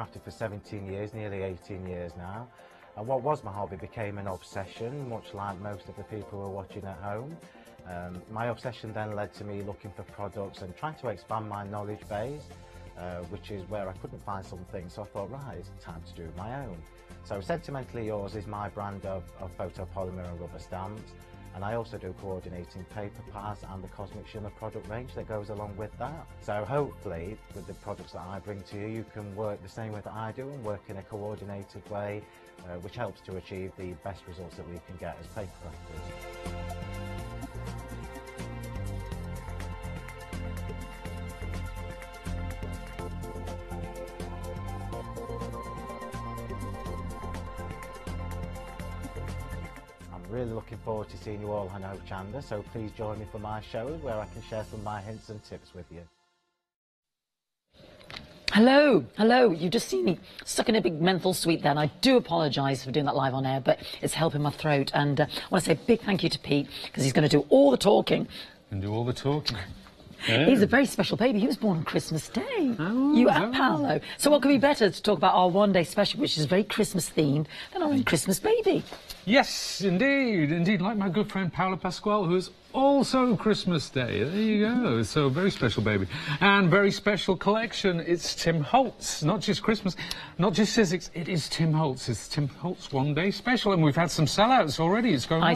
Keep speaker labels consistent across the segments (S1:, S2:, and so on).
S1: papercrafting for 17 years, nearly 18 years now. And what was my hobby became an obsession, much like most of the people who are watching at home. My obsession then led to me looking for products and trying to expand my knowledge base, which is where I couldn't find something, so I thought, right, it's time to do my own. So Sentimentally Yours is my brand of photopolymer and rubber stamps, and I also do coordinating paper pads and the Cosmic Shimmer product range that goes along with that. So hopefully with the products that I bring to you, you can work the same way that I do and work in a coordinated way, which helps to achieve the best results that we can get as paper crafters. Really looking forward to seeing you all on Hochanda, so please join me for my shows where I can share some of my hints and tips with you.
S2: Hello, hello, you've just seen me stuck in a big menthol sweet then. I do apologise for doing that live on air, but it's helping my throat, and I want to say a big thank you to Pete, because he's going to do all the talking.
S3: And do all the talking.
S2: Yeah. He's a very special baby. He was born on Christmas Day. Oh, you and Paolo. So what could be better to talk about our one-day special, which is very Christmas themed, than our Christmas baby?
S3: Yes, indeed, indeed. Like my good friend Paolo Pasquale, who is also Christmas Day. There you go. So very special baby. And very special collection. It's Tim Holtz. Not just Christmas, not just Sizzix. It is Tim Holtz. It's Tim Holtz one-day special. And we've had some sellouts already. It's going well.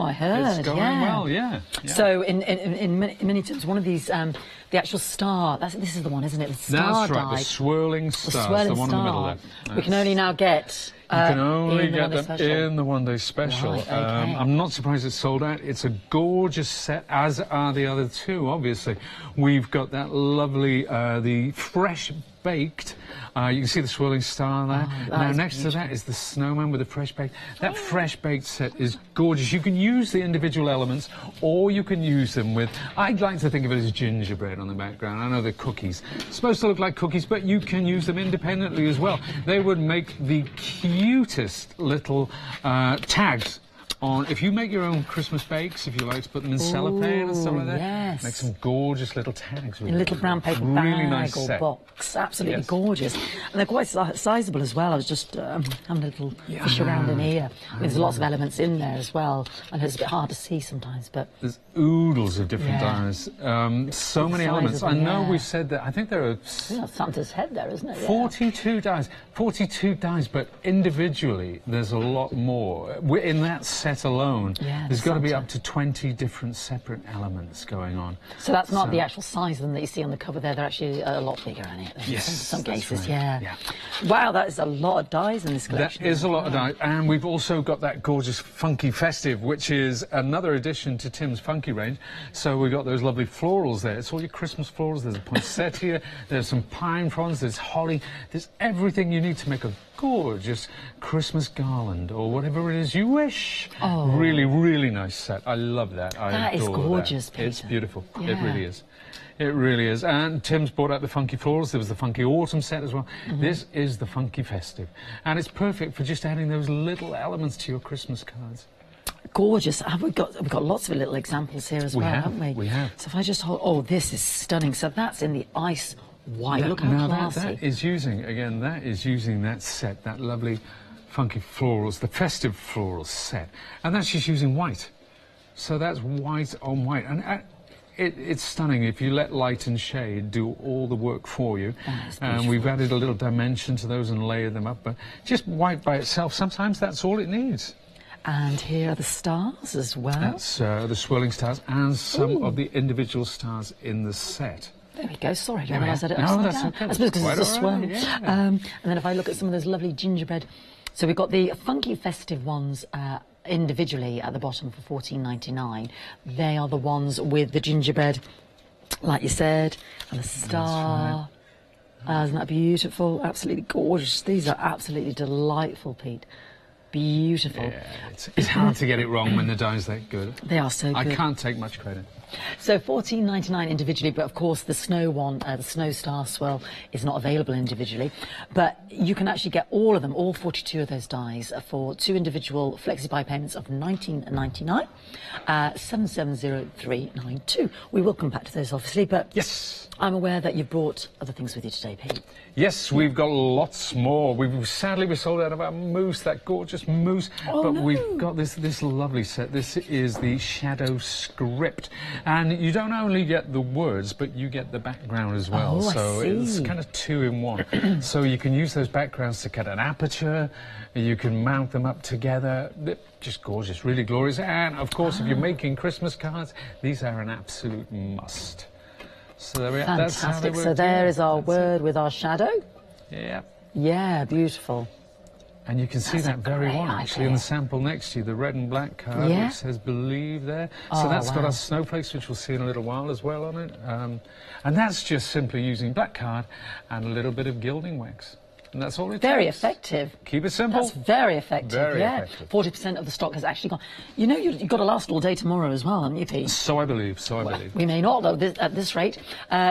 S2: I heard.
S3: It's going well, yeah.
S2: So in many terms, one of these, the actual star, this is the one, isn't it? The star
S3: That's right, the swirling star. The one in the middle there.
S2: We can only now get...
S3: You can only get them in the one-day special.
S2: Right, okay.
S3: I'm not surprised it's sold out. It's a gorgeous set, as are the other two, obviously. We've got that lovely, the fresh-baked, you can see the swirling star there. Now, next to that is the snowman with the fresh-baked. That fresh-baked set is gorgeous. You can use the individual elements, or you can use them with, I'd like to think of it as gingerbread on the background. I know they're cookies. It's supposed to look like cookies, but you can use them independently as well. They would make the cutest little tags on. If you make your own Christmas bakes, if you like to put them in cellophane and stuff like that,
S2: yes.
S3: Make some gorgeous little tags with
S2: in a little brown paper bag
S3: really nice
S2: or
S3: set.
S2: box. Absolutely gorgeous. And they're quite sizable as well. I was just having a little fish around in here. There's lots of elements in there as well, and it's a bit hard to see sometimes, but...
S3: There's oodles of different dyes. So many elements. I know we've said that. I think there are...
S2: Santa's head there, isn't it?
S3: 42 dyes. 42 dyes, but individually there's a lot more. In that set alone, there's got to be up to 20 different separate elements going on.
S2: So that's not the actual size of them that you see on the cover there. They're actually a lot bigger in it.
S3: Yes,
S2: in some cases,
S3: right.
S2: yeah. Wow, that is a lot of dyes in this collection.
S3: That is a lot of dyes, and we've also got that gorgeous Funky Festive, which is another addition to Tim's Funky range. So we've got those lovely florals there. It's all your Christmas florals. There's a poinsettia, there's some pine fronds, there's holly, there's everything you need to make a gorgeous Christmas garland or whatever it is you wish. Oh. Really, really nice set. I love that.
S2: That is gorgeous, Peter.
S3: It's beautiful. Yeah. It really is. It really is. And Tim's brought out the Funky Florals. There was the Funky Autumn set as well. This is the Funky Festive. And it's perfect for just adding those little elements to your Christmas cards.
S2: Gorgeous. We've got lots of little examples here as well, haven't we?
S3: We have.
S2: So if I just hold... Oh, this is stunning. So that's in the ice white. Look how classy.
S3: That is using, again, that is using that set, that lovely Funky Florals, the Festive Florals set. And that's just using white. So that's white on white. And it's stunning if you let light and shade do all the work for you. And we've added a little dimension to those and layered them up. But just white by itself, sometimes that's all it needs.
S2: And here are the stars as well.
S3: That's the swirling stars and some of the individual stars in the set.
S2: There we go. Sorry, I didn't realise I did it
S3: upside
S2: down.
S3: Okay.
S2: I suppose because it's a swirl.
S3: Yeah.
S2: And then if I look at some of those lovely gingerbread... So we've got the Funky Festive ones individually at the bottom for $14.99. They are the ones with the gingerbread, like you said, and the star. Isn't that beautiful? Absolutely gorgeous. These are absolutely delightful, Pete. Beautiful.
S3: Yeah, it's hard to get it wrong when the dye's that good.
S2: They are so good.
S3: I can't take much credit.
S2: So $14.99 individually, but of course the snow one, the Snow Star Swirl, is not available individually. But you can actually get all of them, all 42 of those dyes, for 2 individual flexi-buy payments of $19.99, 770392. We will come back to those, obviously, but
S3: yes,
S2: I'm aware that you brought other things with you today, Pete.
S3: Yes, we've got lots more. Sadly, we sold out of our mousse, that gorgeous mousse, but we've got this lovely set. This is the Shadow Script, and you don't only get the words, but you get the background as well. So it's kind of 2 in 1. So you can use those backgrounds to cut an aperture. You can mount them up together. They're just gorgeous, really glorious. And of course, if you're making Christmas cards, these are an absolute must. So there we are.
S2: Fantastic.
S3: That's how they work.
S2: So there is our word with our shadow.
S3: Yeah.
S2: Yeah, beautiful.
S3: And you can see that very one actually in the sample next to you, the red and black card, which says "Believe" there. So that's got our snowflakes, which we'll see in a little while as well on it. And that's just simply using black card and a little bit of gilding wax. And that's all it takes.
S2: Very effective.
S3: Keep it simple.
S2: That's very effective.
S3: Very effective.
S2: 40% of the stock has actually gone. You know, you've got to last all day tomorrow as well, haven't you, Pete?
S3: So I believe. So I believe.
S2: We may not, though, at this rate.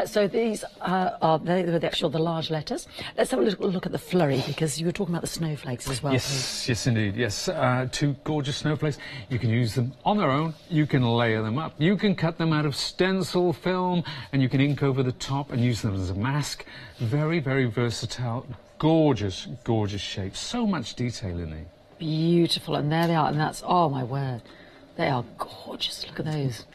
S2: So these are the large letters. Let's have a little look at the flurry, because you were talking about the snowflakes as well.
S3: Yes,
S2: Pete.
S3: yes, indeed. Yes, 2 gorgeous snowflakes. You can use them on their own. You can layer them up. You can cut them out of stencil film, and you can ink over the top and use them as a mask. Very, very versatile. Gorgeous, gorgeous shapes. So much detail in there.
S2: Beautiful. And there they are. And that's, oh, my word. They are gorgeous. Look at those.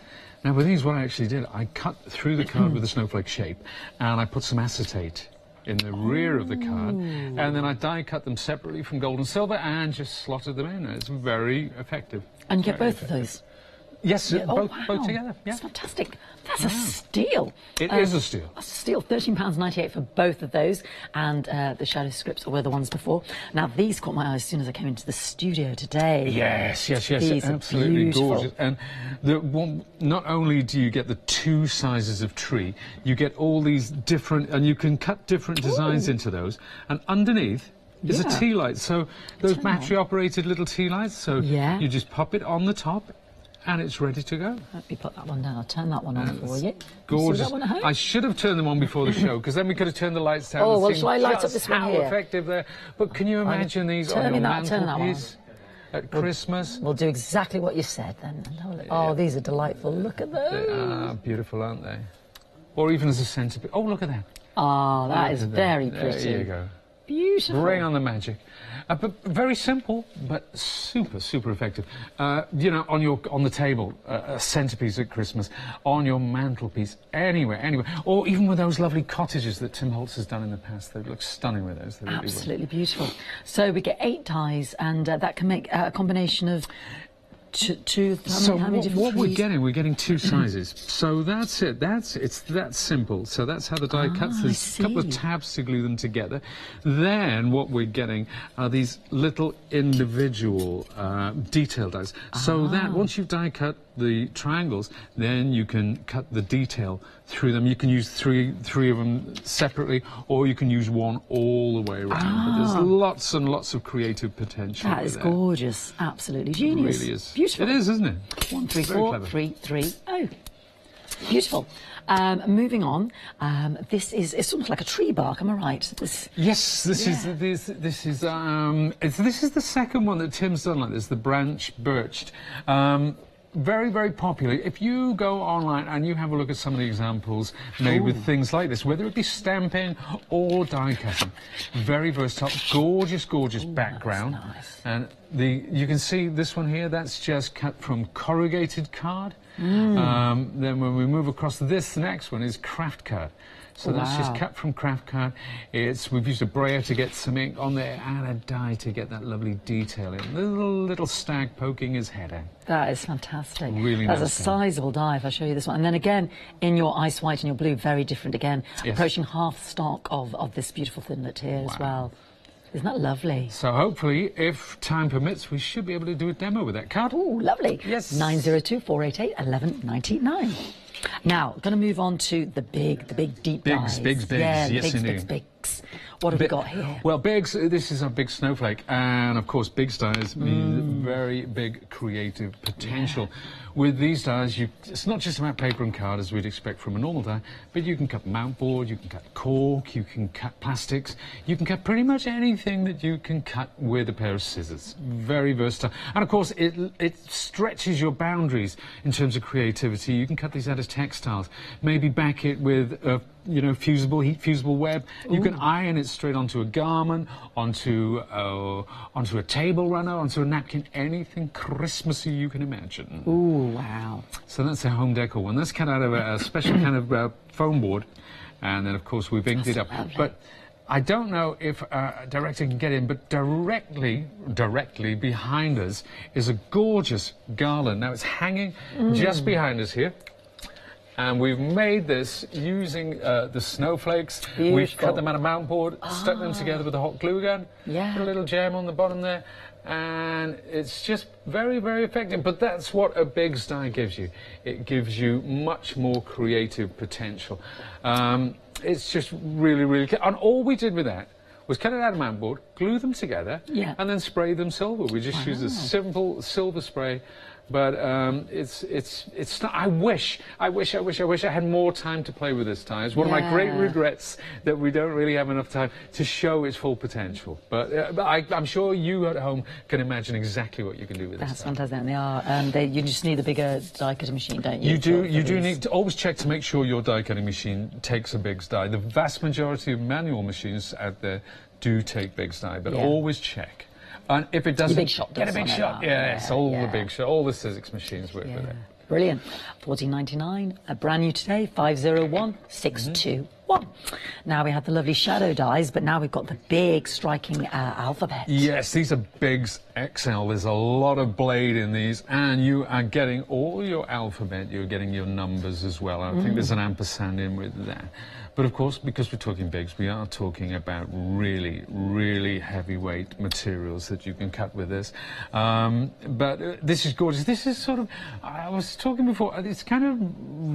S3: Now, with these, what I actually did, I cut through the card with a snowflake shape, and I put some acetate in the rear of the card, and then I die cut them separately from gold and silver and just slotted them in. It's very effective.
S2: And you get both of those?
S3: Yes, both together. Yeah.
S2: That's fantastic. That's a steal.
S3: It is a steal.
S2: That's a steal. £13.98 for both of those, and the Shadow Scripts were the ones before. Now, these caught my eye as soon as I came into the studio today.
S3: Yes,
S2: These
S3: absolutely
S2: beautiful.
S3: gorgeous. And not only do you get the 2 sizes of tree, you get all these different, and you can cut different designs into those. And underneath is a tea light. So those battery-operated little tea lights. So you just pop it on the top, and it's ready to go.
S2: Let me put that one down. I'll turn that one on for you.
S3: Gorgeous.
S2: See that one at home?
S3: I should have turned them on before the show, because then we could have turned the lights down.
S2: Oh, well, shall I light up this one here?
S3: How effective they're. But can you imagine these on your mantelpiece at Christmas?
S2: We'll do exactly what you said then. Oh, these are delightful. Look at those.
S3: They are beautiful, aren't they? Or even as a centerpiece. Oh, look at that.
S2: Oh, that is very pretty.
S3: There you go.
S2: Beautiful.
S3: Bring on the magic. But very simple, but super, super effective. You know, on the table, a centerpiece at Christmas, on your mantelpiece, anywhere. Or even with those lovely cottages that Tim Holtz has done in the past. They look stunning with those. They
S2: Absolutely beautiful. So we get 8 dyes, and that can make a combination of
S3: what we're getting 2 sizes. So that's it. It's that simple. So that's how the die cuts. There's a couple of tabs to glue them together. Then what we're getting are these little individual detail dies. So that once you've die cut the triangles, then you can cut the detail through them. You can use three of them separately, or you can use one all the way around. But there's lots and lots of creative potential.
S2: That is gorgeous. Absolutely genius.
S3: It really is.
S2: Beautiful.
S3: It is, isn't it?
S2: 1, 3, 4, 3, 3, 0. Beautiful. Moving on, this is it's almost like a tree bark. Am I right?
S3: Yes, this is the second one that Tim's done like this. The branch birched. Very, very popular. If you go online and you have a look at some of the examples made with things like this, whether it be stamping or die cutting, very versatile, gorgeous, gorgeous background.
S2: Nice.
S3: And you can see this one here, that's just cut from corrugated card. Then when we move across this, the next one is craft card. So that's just cut from craft card. We've used a brayer to get some ink on there and a die to get that lovely detail in. Little stag poking his head out.
S2: That is fantastic.
S3: Really nice.
S2: That's a sizable die if I show you this one. And then again, in your ice white and your blue, very different again. Yes. Approaching half stock of this beautiful thinlet here as well. Isn't that lovely?
S3: So hopefully, if time permits, we should be able to do a demo with that card.
S2: Oh, lovely.
S3: Yes.
S2: 902-488-1199. Now, going to move on to the big deep dives.
S3: Bigs.
S2: Yeah,
S3: yes,
S2: bigs. What have we got here?
S3: Well, bigs, this is a big snowflake, and of course big stars mean very big creative potential. With these dies, it's not just about paper and card as we'd expect from a normal die, but you can cut mount board, you can cut cork, you can cut plastics, you can cut pretty much anything that you can cut with a pair of scissors. Very versatile. And of course, it stretches your boundaries in terms of creativity. You can cut these out as textiles, maybe back it with fusible, heat fusible web. You can iron it straight onto a garment, onto a table runner, onto a napkin, anything Christmassy you can imagine.
S2: Ooh, wow.
S3: So that's a home decor one. That's cut out of a special kind of foam board, and then of course we've inked it up.
S2: Lovely.
S3: But I don't know if a director can get in, but directly behind us is a gorgeous garland. Now it's hanging just behind us here. And we've made this using the snowflakes.
S2: Beautiful.
S3: We've cut them out of mount board, stuck them together with a hot glue gun, put a little gem on the bottom there, and it's just very, very effective. But that's what a big die gives you. It gives you much more creative potential. It's just really, really... And all we did with that was cut it out of mount board, glue them together, and then spray them silver. We just used a simple silver spray. But it's not. I wish I had more time to play with this die. It's one of my great regrets that we don't really have enough time to show its full potential. But I'm sure you at home can imagine exactly what you can do with this.
S2: That's fantastic. And they are. You just need a bigger die cutting machine, don't you?
S3: You do need to always check to make sure your die cutting machine takes a big die. The vast majority of manual machines out there do take big die, but always check. And if it doesn't, get a big shot. Yes, all the big shot, all the Sizzix machines work with it.
S2: Brilliant. $14.99, brand new today, 501621. Now we have the lovely shadow dies, but now we've got the big striking alphabet.
S3: Yes, these are Bigs XL. There's a lot of blade in these, and you are getting all your alphabet. You're getting your numbers as well. I think there's an ampersand in with that. But of course, because we're talking bigs, we are talking about really, really heavyweight materials that you can cut with this. But this is gorgeous. This is sort of, I was talking before, it's kind of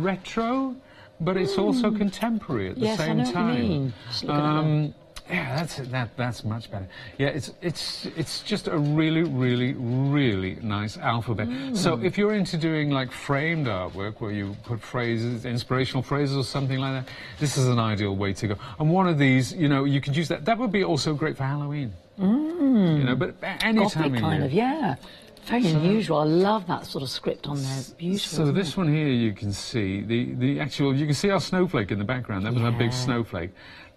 S3: retro, but it's also contemporary at the same time. Yeah, that's much better. Yeah, it's just a really, really, really nice alphabet. So if you're into doing like framed artwork where you put phrases, inspirational phrases or something like that, this is an ideal way to go. And one of these, you could use that. That would be also great for Halloween. But any time
S2: of year. Very unusual. I love that sort of script on there. Beautiful.
S3: So this one here, you can see the actual. You can see our snowflake in the background. That was our big snowflake.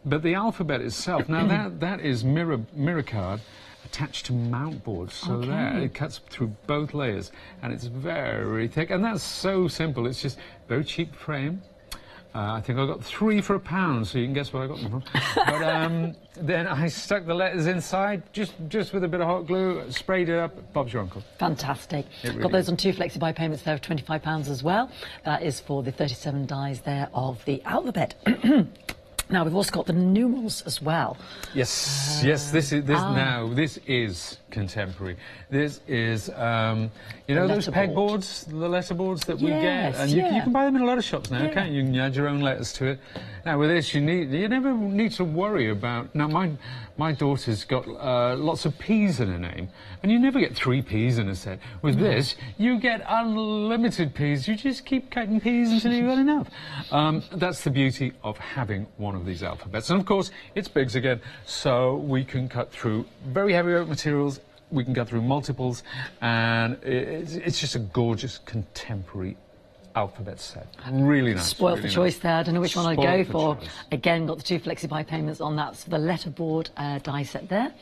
S3: But the alphabet itself, now that is mirror card attached to mount board, so that it cuts through both layers, and it's very thick, and that's so simple. It's just very cheap frame. I think I got 3 for £1, so you can guess where I got them from. But then I stuck the letters inside, just with a bit of hot glue, sprayed it up. Bob's your uncle.
S2: Fantastic.
S3: Really
S2: got those on 2 flexi-buy payments there of £25 as well. That is for the 37 dies there of the alphabet. Now we've also got the numerals as well.
S3: Yes, this is contemporary. This is those pegboards, the letterboards that we get, and you can buy them in a lot of shops now. Can't you? You can add your own letters to it. Now with this, you never need to worry about. Now my daughter's got lots of P's in her name, and you never get 3 P's in a set. With this, you get unlimited P's. You just keep cutting P's until you've got enough. That's the beauty of having one of these alphabets. And of course, it's bigs again, so we can cut through very heavyweight materials. We can cut through multiples, and it's just a gorgeous contemporary alphabet set. Really nice.
S2: Spoiled
S3: really
S2: for choice
S3: nice.
S2: there. I don't know which one I'd go for.
S3: Choice.
S2: Again, got the 2 flexi-buy payments on that. So the letterboard die set there.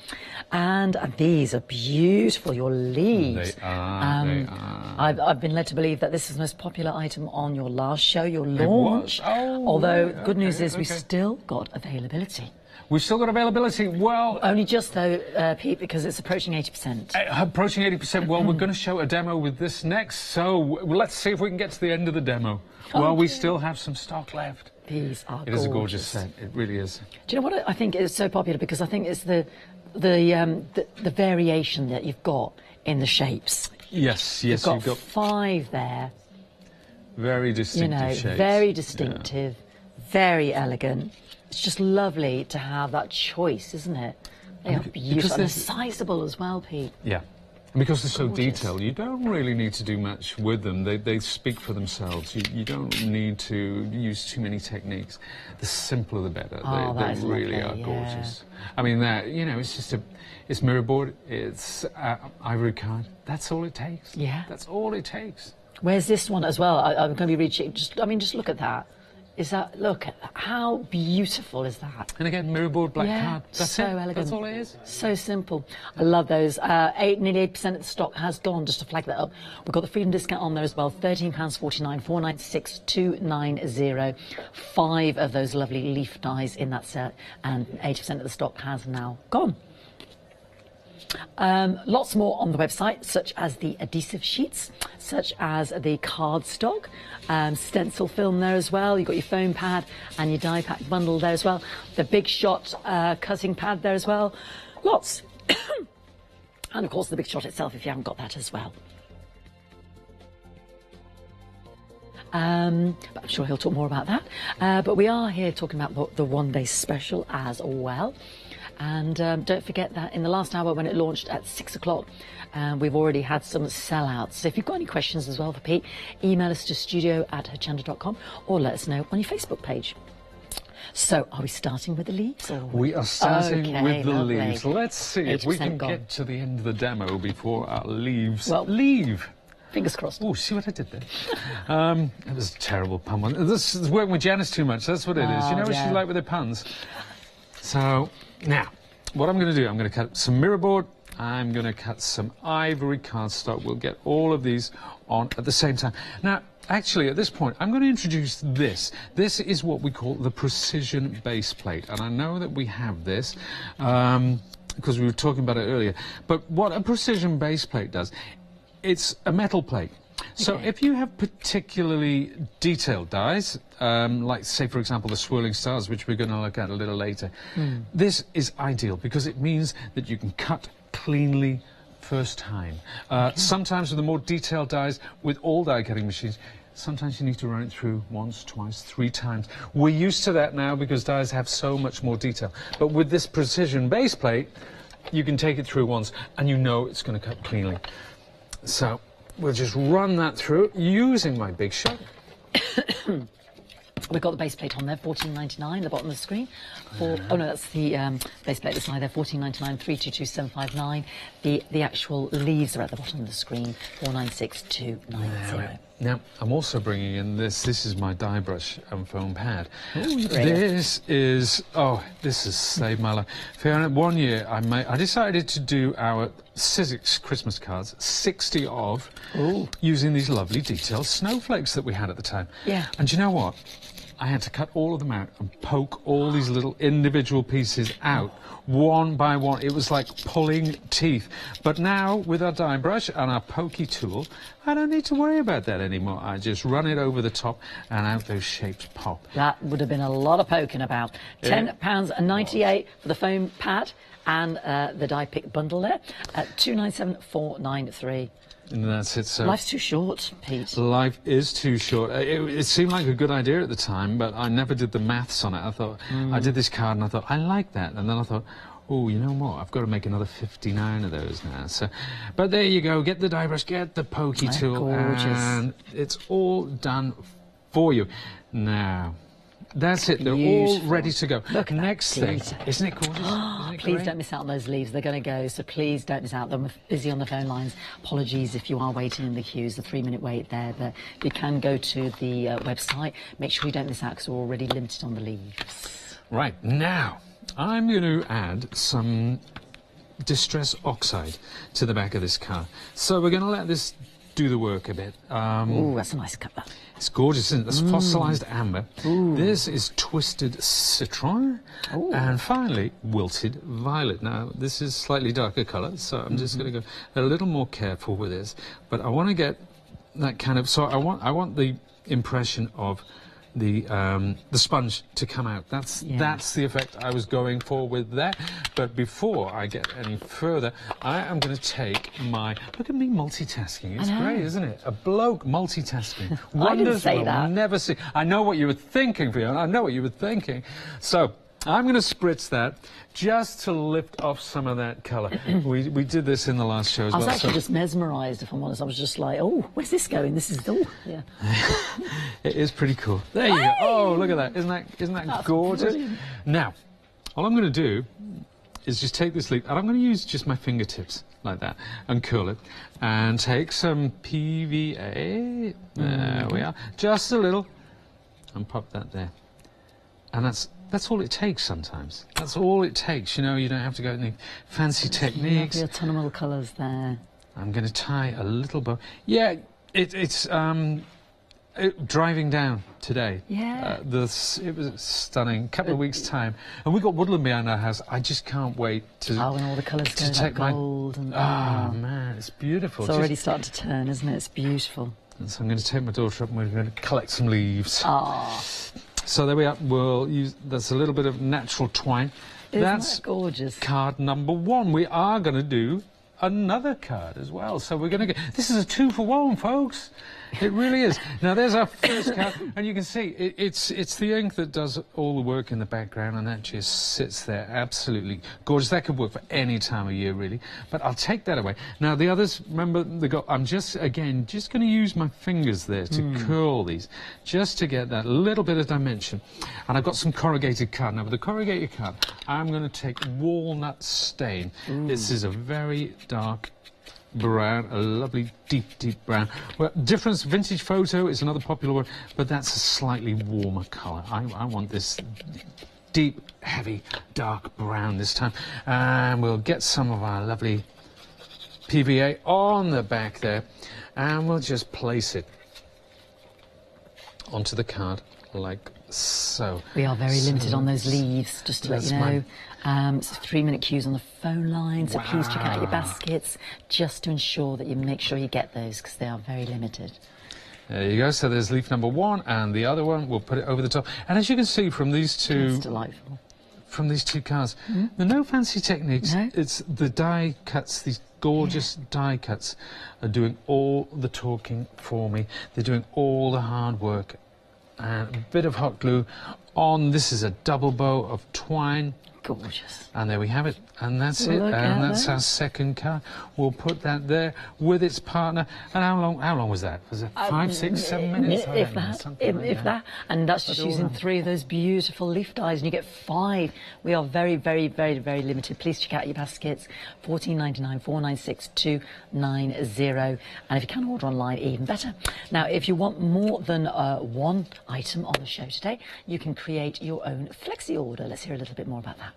S2: And these are beautiful, your leaves.
S3: They are, they are.
S2: I've been led to believe that this is the most popular item on your last show, your launch. Although, good news is we've still got availability.
S3: We've still got availability. Well,
S2: only just though, Pete, because it's approaching 80%.
S3: Approaching 80%. Well, we're going to show a demo with this next, so let's see if we can get to the end of the demo. Well, we still have some stock left.
S2: These are
S3: gorgeous. It is a gorgeous set. It really is.
S2: Do you know what I think is so popular? Because I think it's the variation that you've got in the shapes.
S3: Yes,
S2: you've got 5 there.
S3: Very distinctive shapes.
S2: Very distinctive, very elegant. It's just lovely to have that choice, isn't it? They are beautiful and they're sizable as well, Pete.
S3: Yeah. And because they're so
S2: Gorgeous.
S3: detailed, you don't really need to do much with them. They speak for themselves. You don't need to use too many techniques. The simpler the better.
S2: Oh,
S3: they really
S2: lovely,
S3: are gorgeous. I mean, you know, it's just it's mirror board, it's ivory card. That's all it takes.
S2: Yeah.
S3: That's all it takes.
S2: Where's this one as well? I'm going to be really cheap. Just look at that. Is that, look, how beautiful is that?
S3: And again, mirror board, black card. That's
S2: so
S3: it.
S2: elegant.
S3: That's all it is.
S2: So simple. I love those. Nearly 8% of the stock has gone, just to flag that up. We've got the freedom discount on there as well. £13.49, 496 290. 5 of those lovely leaf dies in that set, and 80% of the stock has now gone. Lots more on the website, such as the adhesive sheets, such as the cardstock, stencil film there as well. You've got your foam pad and your die pack bundle there as well. The Big Shot cutting pad there as well. Lots. And of course the Big Shot itself, if you haven't got that as well. But I'm sure he'll talk more about that. But we are here talking about the one-day special as well. And don't forget that in the last hour when it launched at 6 o'clock, we've already had some sellouts. So if you've got any questions as well for Pete, email us to studio@hochanda.com or let us know on your Facebook page. So are we starting with the leaves?
S3: We are starting with the
S2: lovely.
S3: leaves. Let's see if we can
S2: gone.
S3: get to the end of the demo before our leaves
S2: leave. Fingers crossed.
S3: Oh, see what I did there? It was a terrible pun one. This is working with Janice too much. That's what it is. You know what she's like with her puns. So now, what I'm going to do, I'm going to cut some mirror board. I'm going to cut some ivory cardstock. We'll get all of these on at the same time. Now, actually, at this point, I'm going to introduce this. This is what we call the precision base plate. And I know that we have this because we were talking about it earlier. But what a precision base plate does, it's a metal plate. So if you have particularly detailed dies, like, say, for example, the swirling stars, which we're going to look at a little later, this is ideal because it means that you can cut cleanly first time. Sometimes with the more detailed dies, with all die cutting machines, sometimes you need to run it through once, twice, 3 times. We're used to that now because dies have so much more detail. But with this precision base plate, you can take it through once and you know it's going to cut cleanly. So we'll just run that through using my Big Shot.
S2: We've got the base plate on there, $14.99 at the bottom of the screen. Oh no, that's the base plate that's there, $14.99, 322759. The actual leaves are at the bottom of the screen, 496290.
S3: Now, I'm also bringing in this. This is my die brush and foam pad.
S2: Ooh,
S3: this has saved my life. Fiona, one year I decided to do our Sizzix Christmas cards, 60 of, using these lovely detailed snowflakes that we had at the time.
S2: Yeah.
S3: And do you know what? I had to cut all of them out and poke all these little individual pieces out, one by one. It was like pulling teeth. But now, with our die brush and our pokey tool, I don't need to worry about that anymore. I just run it over the top and out those shapes pop.
S2: That would have been a lot of poking about. £10.98 for the foam pad and the die pick bundle there at 297,493.
S3: And that's it. So
S2: Life's too short, Pete.
S3: Life is too short. It seemed like a good idea at the time, but I never did the maths on it. I thought, I did this card and I thought, I like that. And then I thought, oh, you know what? I've got to make another 59 of those now. So, but there you go. Get the die brush, get the pokey tool,
S2: gorgeous.
S3: and it's all done for you. Now, that's it. They're all ready to go.
S2: Look at
S3: Next
S2: that
S3: thing,
S2: glitter.
S3: isn't it gorgeous? Isn't it
S2: Please
S3: great?
S2: don't miss out on those leaves. They're going to go, so please don't miss out. They're busy on the phone lines. Apologies if you are waiting in the queues, the 3-minute wait there. But you can go to the website. Make sure you don't miss out because we're already limited on the leaves.
S3: Right, now, I'm going to add some Distress Oxide to the back of this card. So we're going to let this do the work a bit.
S2: Oh, that's a nice colour.
S3: It's gorgeous, isn't it? That's fossilised amber. This is Twisted Citron. And finally, Wilted Violet. Now, this is slightly darker colour, so I'm just going to go a little more careful with this. But I want to get that kind of... So I want the impression of the sponge to come out. That's the effect I was going for with that. But before I get any further, I am going to take my... Look at me multitasking. It's great, isn't it? A bloke multitasking.
S2: I didn't say
S3: we'll
S2: that.
S3: never see. I know what you were thinking, Fiona. I know what you were thinking. So I'm going to spritz that just to lift off some of that colour. we did this in the last show as well.
S2: I was actually just mesmerised, if I'm honest. I was just like, oh, where's this going? This is, oh, yeah.
S3: It is pretty cool. There you go. Oh, look at that. Isn't that
S2: That's
S3: gorgeous?
S2: brilliant.
S3: Now, all I'm going to do is just take this leaf, and I'm going to use just my fingertips like that and curl it, and take some PVA. There we are. Just a little, and pop that there. And that's all it takes sometimes. That's all it takes, you know. You don't have to go any fancy techniques.
S2: Lovely autumnal colours there.
S3: I'm going to tie a little bow. Yeah, it's driving down today.
S2: Yeah.
S3: It was stunning. Couple of weeks' time, and we got woodland behind our house. I just can't wait to.
S2: Oh, and all the colours go like gold and.
S3: Oh man, it's beautiful.
S2: It's already starting to turn, isn't it? It's beautiful.
S3: And so I'm going to take my daughter up, and we're going to collect some leaves.
S2: Ah.
S3: So there we are. We'll use. That's a little bit of natural twine.
S2: That's gorgeous.
S3: Card number 1. We are going to do another card as well. So we're going to get. This is a 2-for-1, folks. It really is. Now there's our first card, and you can see it's the ink that does all the work in the background, and that just sits there absolutely gorgeous. That could work for any time of year, really. But I'll take that away. Now the others, remember, I'm just going to use my fingers there to curl these, just to get that little bit of dimension. And I've got some corrugated card. Now with the corrugated card, I'm going to take walnut stain. This is a very dark brown, a lovely deep brown. Well, difference, vintage photo is another popular one, but that's a slightly warmer colour. I want this deep, heavy, dark brown this time. And we'll get some of our lovely PVA on the back there, and we'll just place it onto the card like so.
S2: We are very limited on those leaves, just to let you know. It's 3-minute queues on the phone line, so please check out your baskets just to ensure that you make sure you get those, because they are very limited.
S3: There you go. So there's leaf number 1, and the other one, we'll put it over the top. And as you can see from these two...
S2: It's delightful.
S3: From these two cards, there are no fancy techniques.
S2: No.
S3: It's the die cuts, these gorgeous die cuts are doing all the talking for me. They're doing all the hard work. And a bit of hot glue on. This is a double bow of twine.
S2: Gorgeous.
S3: And there we have it. And that's it. And that's our second card. We'll put that there with its partner. And how long was that? Was it 5, 6, 7 minutes?
S2: If that. And that's just using 3 of those beautiful leaf dies, and you get 5. We are very, very, very, very limited. Please check out your baskets. $14.99, 496 290. And if you can order online, even better. Now, if you want more than one item on the show today, you can create your own flexi order. Let's hear a little bit more about that.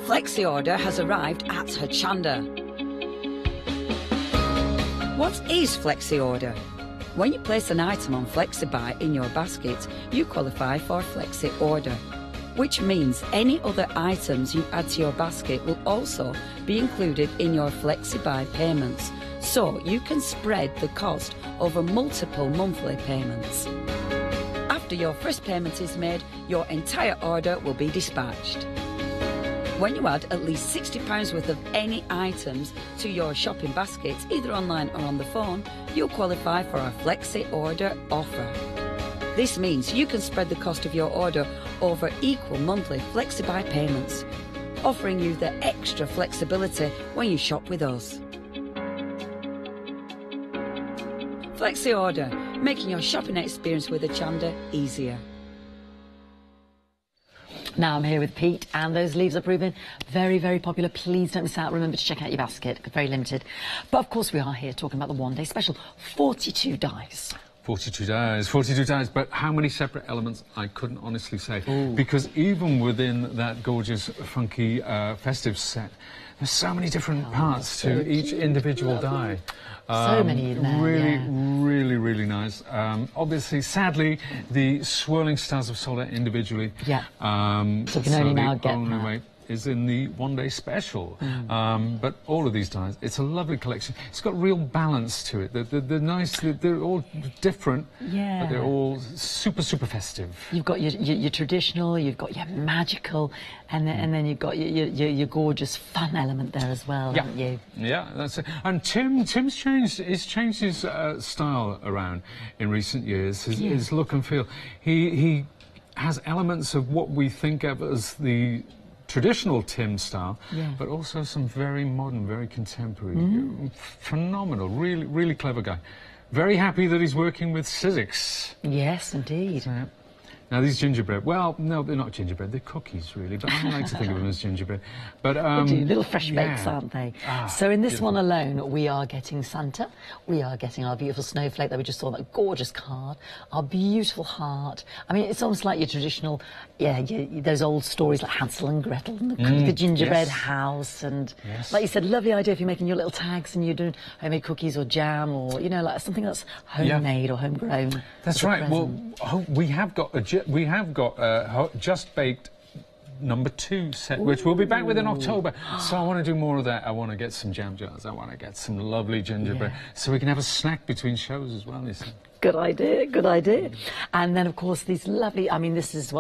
S4: Flexi order has arrived at Hochanda. What is Flexi order? When you place an item on FlexiBuy in your basket, you qualify for Flexi order, which means any other items you add to your basket will also be included in your FlexiBuy payments, so you can spread the cost over multiple monthly payments. After your first payment is made, your entire order will be dispatched. When you add at least £60 worth of any items to your shopping baskets, either online or on the phone, you'll qualify for our Flexi Order offer. This means you can spread the cost of your order over equal monthly FlexiBuy payments, offering you the extra flexibility when you shop with us. Flexi Order, making your shopping experience with Hochanda easier.
S2: Now I'm here with Pete, and those leaves are proving very, very popular. Please don't miss out. Remember to check out your basket. Very limited. But of course we are here talking about the one-day special. 42 dies.
S3: 42 dies, but how many separate elements, I couldn't honestly say. Ooh. Because even within that gorgeous, funky, festive set, there's so many different parts to each individual die.
S2: So many in there,
S3: really nice. Obviously, sadly, the swirling stars have sold out individually.
S2: Yeah. So you can only now get that.
S3: Is in the one-day special. But all of these dies, it's a lovely collection. It's got real balance to it. They're nice, they're all different, but they're all super festive.
S2: You've got your traditional, you've got your magical, and then you've got your gorgeous fun element there as well, haven't you?
S3: Yeah, that's it. And Tim's changed his style around in recent years, his look and feel. He has elements of what we think of as the traditional Tim style, but also some very modern, very contemporary. Phenomenal, really, really clever guy. Very happy that he's working with Sizzix.
S2: Yes, indeed.
S3: Now these gingerbread, well, no, they're not gingerbread, they're cookies really, but I like to think of them as gingerbread. But
S2: they do, little fresh bakes, aren't they? So in this one alone, we are getting Santa, we are getting our beautiful snowflake that we just saw, that gorgeous card, our beautiful heart. I mean, it's almost like your traditional, those old stories like Hansel and Gretel and the gingerbread house, and like you said, lovely idea if you're making your little tags and you're doing homemade cookies or jam, or, you know, like something that's homemade or homegrown.
S3: That's right. Well, we have got a Just Baked #2 set, which we'll be back with in October. So I want to do more of that. I want to get some jam jars. I want to get some lovely gingerbread, so we can have a snack between shows as well, you see.
S2: Good idea, good idea. And then, of course, these lovely, I mean, this is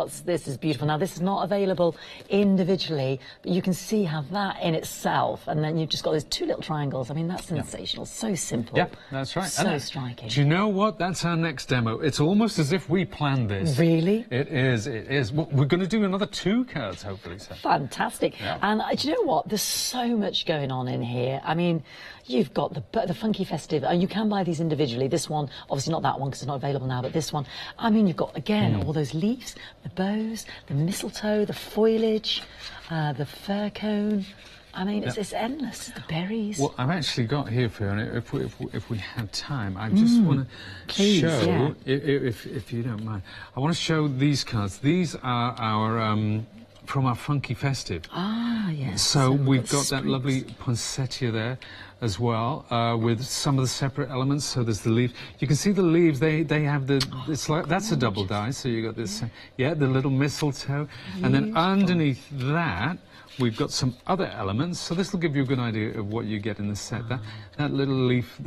S2: beautiful. Now, this is not available individually, but you can see how that in itself, and then you've just got those 2 little triangles. I mean, that's sensational. So simple.
S3: Yeah, that's right.
S2: So striking.
S3: Do you know what? That's our next demo. It's almost as if we planned this.
S2: Really?
S3: It is, it is. Well, we're going to do another 2 cards, hopefully. So.
S2: Fantastic.
S3: Yeah.
S2: And do you know what? There's so much going on in here. I mean, you've got the funky festive, and you can buy these individually. This one, obviously not that one because it's not available now, but this one, I mean, you've got, again, all those leaves, the bows, the mistletoe, the foliage, the fir cone. I mean, it's endless. The berries.
S3: Well, I've actually got here, Fiona, if we had time, I just want to show, if you don't mind, I want to show these cards. These are our... from our funky festive.
S2: Ah, yes.
S3: So we've got that lovely poinsettia there as well, with some of the separate elements. So there's the leaves. You can see the leaves, they have it's like, that's a double die, so you got this, the little mistletoe. And then underneath that, we've got some other elements. So this will give you a good idea of what you get in the set. That little leaf,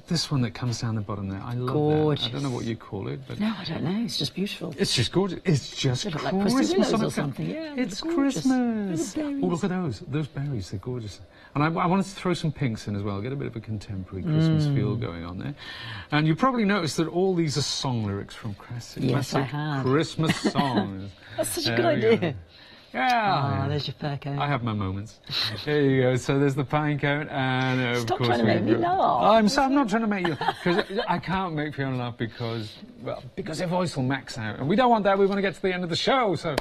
S3: this one that comes down the bottom there, I love
S2: gorgeous.
S3: that. I don't know what you call it, but
S2: no, I don't know. It's just beautiful.
S3: It's just gorgeous. It's just
S2: like
S3: Christmas
S2: or something. Yeah,
S3: it's Christmas. Oh, look at those berries. They're gorgeous. And I wanted to throw some pinks in as well. Get a bit of a contemporary Christmas feel going on there. And you probably noticed that all these are song lyrics from classic
S2: I have.
S3: Christmas songs.
S2: That's such a good idea.
S3: Yeah.
S2: There's your fur coat.
S3: I have my moments. There you go. So there's the pine cone, and of
S2: Stop
S3: course
S2: trying to make me laugh.
S3: I'm not trying to make you, because I can't make Fiona laugh because her voice will max out, and we don't want that. We want to get to the end of the show. So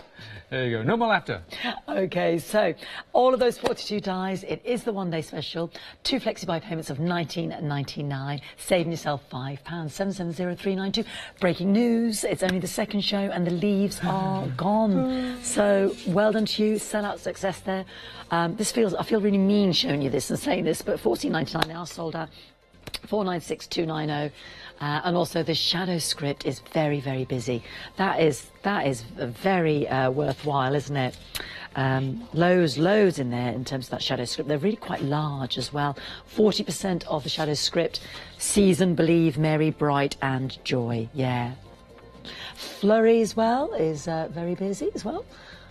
S3: there you go. No more laughter.
S2: Okay, so all of those 42 dies. It is the one-day special. 2 flexi-buy payments of £19.99, saving yourself £5. 770392. Breaking news. It's only the second show, and the leaves are gone. So well done to you. Sell-out success there. I feel really mean showing you this and saying this, but £14.99 they are sold out. 496290. And also the shadow script is very, very busy. That is very worthwhile, isn't it? Loads in there in terms of that shadow script. They're really quite large as well. 40% of the shadow script. Season, Believe, Merry, Bright and Joy. Yeah. Flurry as well is very busy as well.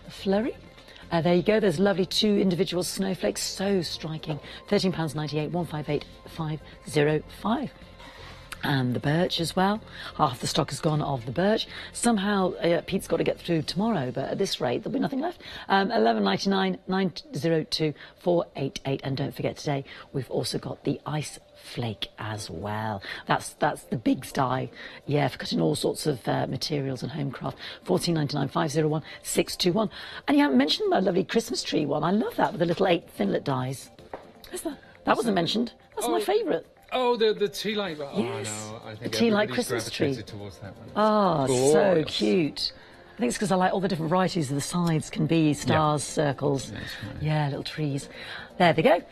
S2: Flurry. There you go. There's lovely 2 individual snowflakes. So striking. £13.98, 158505. And the birch as well. Half the stock has gone of the birch. Somehow Pete's got to get through tomorrow, but at this rate there'll be nothing left. £11.99, 902 488. And don't forget, today we've also got the ice flake as well. That's the big die, for cutting all sorts of materials and homecraft. £14.99, 501 621. And you haven't mentioned my lovely Christmas tree one. I love that with the little 8 thinlet dies. Where's that? That wasn't mentioned. That's my favourite.
S3: Oh, the tea light. Oh,
S2: yes.
S3: No, I think
S2: the tea light Christmas tree.
S3: Towards that one.
S2: Oh, so cute. I think it's because I like all the different varieties of the sides can be stars, circles.
S3: Right.
S2: Yeah, little trees. There they go.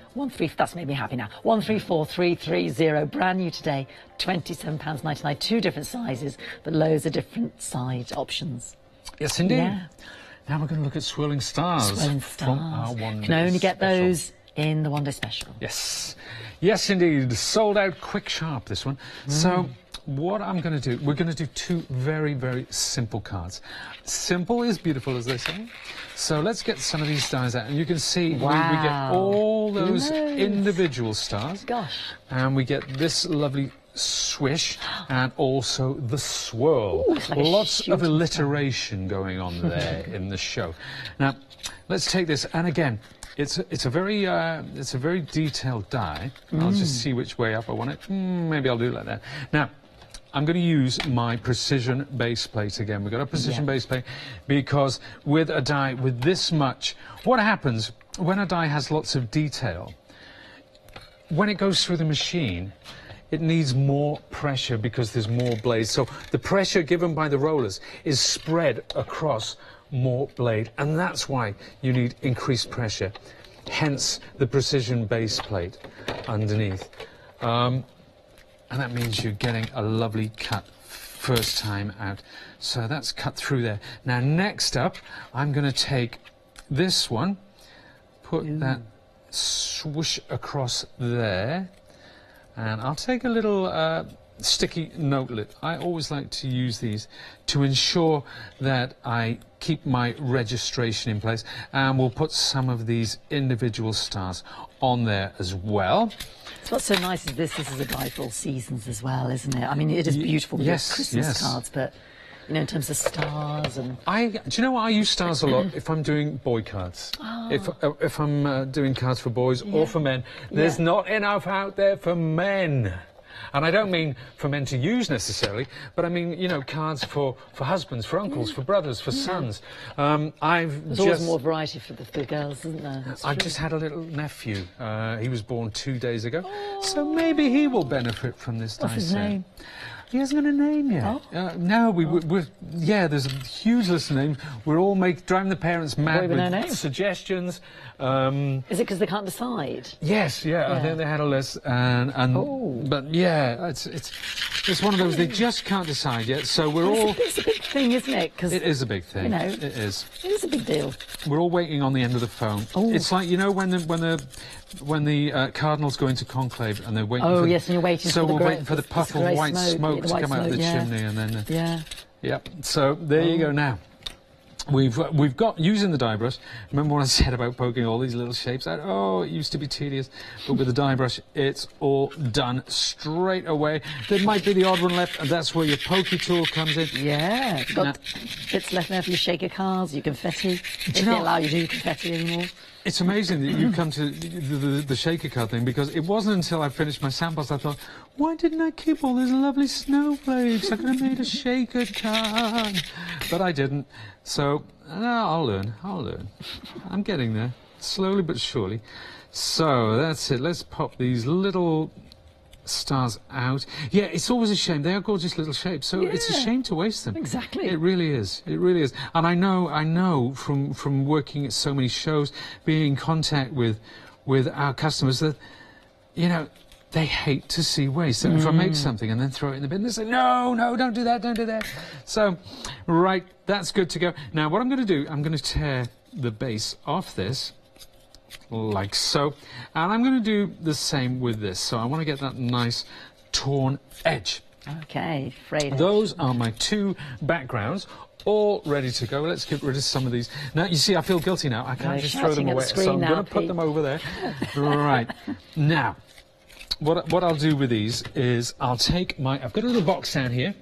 S2: That's made me happy now. 134330. Brand new today. £27.99. 2 different sizes, but loads of different side options.
S3: Yes, indeed.
S2: Yeah.
S3: Now we're going to look at Swirling Stars.
S2: Swirling
S3: From our
S2: Stars.
S3: one-day
S2: Can only get
S3: special.
S2: those in the one-day special.
S3: Yes. Yes, indeed. Sold out quick, sharp, this one. So what I'm going to do, we're going to do 2 very, very simple cards. Simple is beautiful, as they say. So let's get some of these dies out. And you can see we get all those individual stars.
S2: Gosh.
S3: And we get this lovely swish and also the swirl.
S2: Ooh, it's like
S3: Lots
S2: a
S3: of alliteration going on there in the show. Now, let's take this, and again, it's a very detailed die. I'll just see which way up I want it. Maybe I'll do it like that. Now, I'm going to use my precision base plate again. We've got a precision base plate because with a die with this much, what happens when a die has lots of detail? When it goes through the machine, it needs more pressure because there's more blades. So the pressure given by the rollers is spread across more blade, and that's why you need increased pressure. Hence the precision base plate underneath. And that means you're getting a lovely cut first time out. So that's cut through there. Now next up, I'm going to take this one, put that swoosh across there, and I'll take a little sticky notelet. I always like to use these to ensure that I keep my registration in place, and we'll put some of these individual stars on there as well.
S2: What's so nice is this is a die for all seasons as well, isn't it? I mean, it is beautiful with Christmas cards, but, you know, in terms of stars and...
S3: Do you know what? I use stars a lot if I'm doing boy cards. If I'm doing cards for boys or for men. There's not enough out there for men. And I don't mean for men to use necessarily, but I mean, you know, cards for husbands, for uncles, for brothers, for sons.
S2: There's always more variety for the girls, isn't there?
S3: I've just had a little nephew. He was born 2 days ago, so maybe he will benefit from this.
S2: What's his name?
S3: He hasn't got a name yet. No, there's a huge list of names. We're all driving the parents mad with suggestions.
S2: Is it because they can't decide?
S3: Yes, I think they had a list, but yeah, it's one of those they just can't decide yet. So we're all.
S2: It's a big thing, isn't it? Because
S3: it is a big thing.
S2: You know,
S3: it is.
S2: It is a big deal.
S3: We're all waiting on the end of the phone. It's like, you know, when the cardinals go into conclave and they're waiting.
S2: And you're waiting.
S3: So we're waiting for the puff of white smoke to come out of the chimney, and then. Yep. So there you go now. We've got, using the die brush, remember what I said about poking all these little shapes out? Oh, it used to be tedious, but with the die brush, it's all done straight away. There might be the odd one left, and that's where your pokey tool comes in.
S2: Yeah, got bits left there for your shaker cards, your confetti. They don't allow you to do confetti anymore.
S3: It's amazing that you come to the shaker card thing, because it wasn't until I finished my samples I thought, why didn't I keep all those lovely snowflakes? I could have made a shaker card. But I didn't. So, I'll learn. I'm getting there, slowly but surely. So, that's it. Let's pop these little stars out. Yeah, it's always a shame. They are gorgeous little shapes, so it's a shame to waste them.
S2: Exactly.
S3: It really is. It really is. And I know from working at so many shows, being in contact with our customers, that, you know, they hate to see waste. So if I make something and then throw it in the bin, they say, no, don't do that. So, right, that's good to go. Now, what I'm going to do, I'm going to tear the base off this, like so, and I'm going to do the same with this. So I want to get that nice torn edge.
S2: Okay, frayed.
S3: Those are my two backgrounds, all ready to go. Let's get rid of some of these. Now, you see, I feel guilty now. I can't just throw them away, so I'm going to put them over there. Right. Now, what I'll do with these is I've got a little box down here,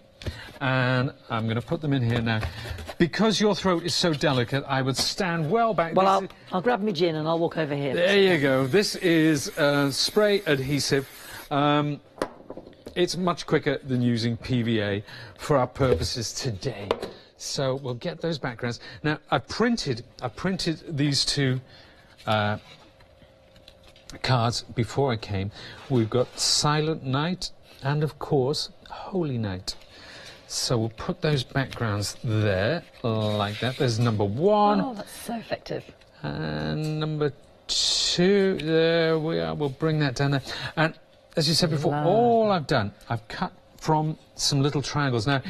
S3: and I'm going to put them in here now. Because your throat is so delicate, I would stand well back.
S2: Well, I'll grab my gin and I'll walk over here.
S3: There you go. This is spray adhesive. It's much quicker than using PVA for our purposes today. So we'll get those backgrounds. Now, I printed these two cards before I came. We've got Silent Night and, of course, Holy Night. So we'll put those backgrounds there, like that. There's number one.
S2: Oh, that's so effective.
S3: And number two, there we are. We'll bring that down there. And as you said before, all I've done, I've cut from some little triangles. Now,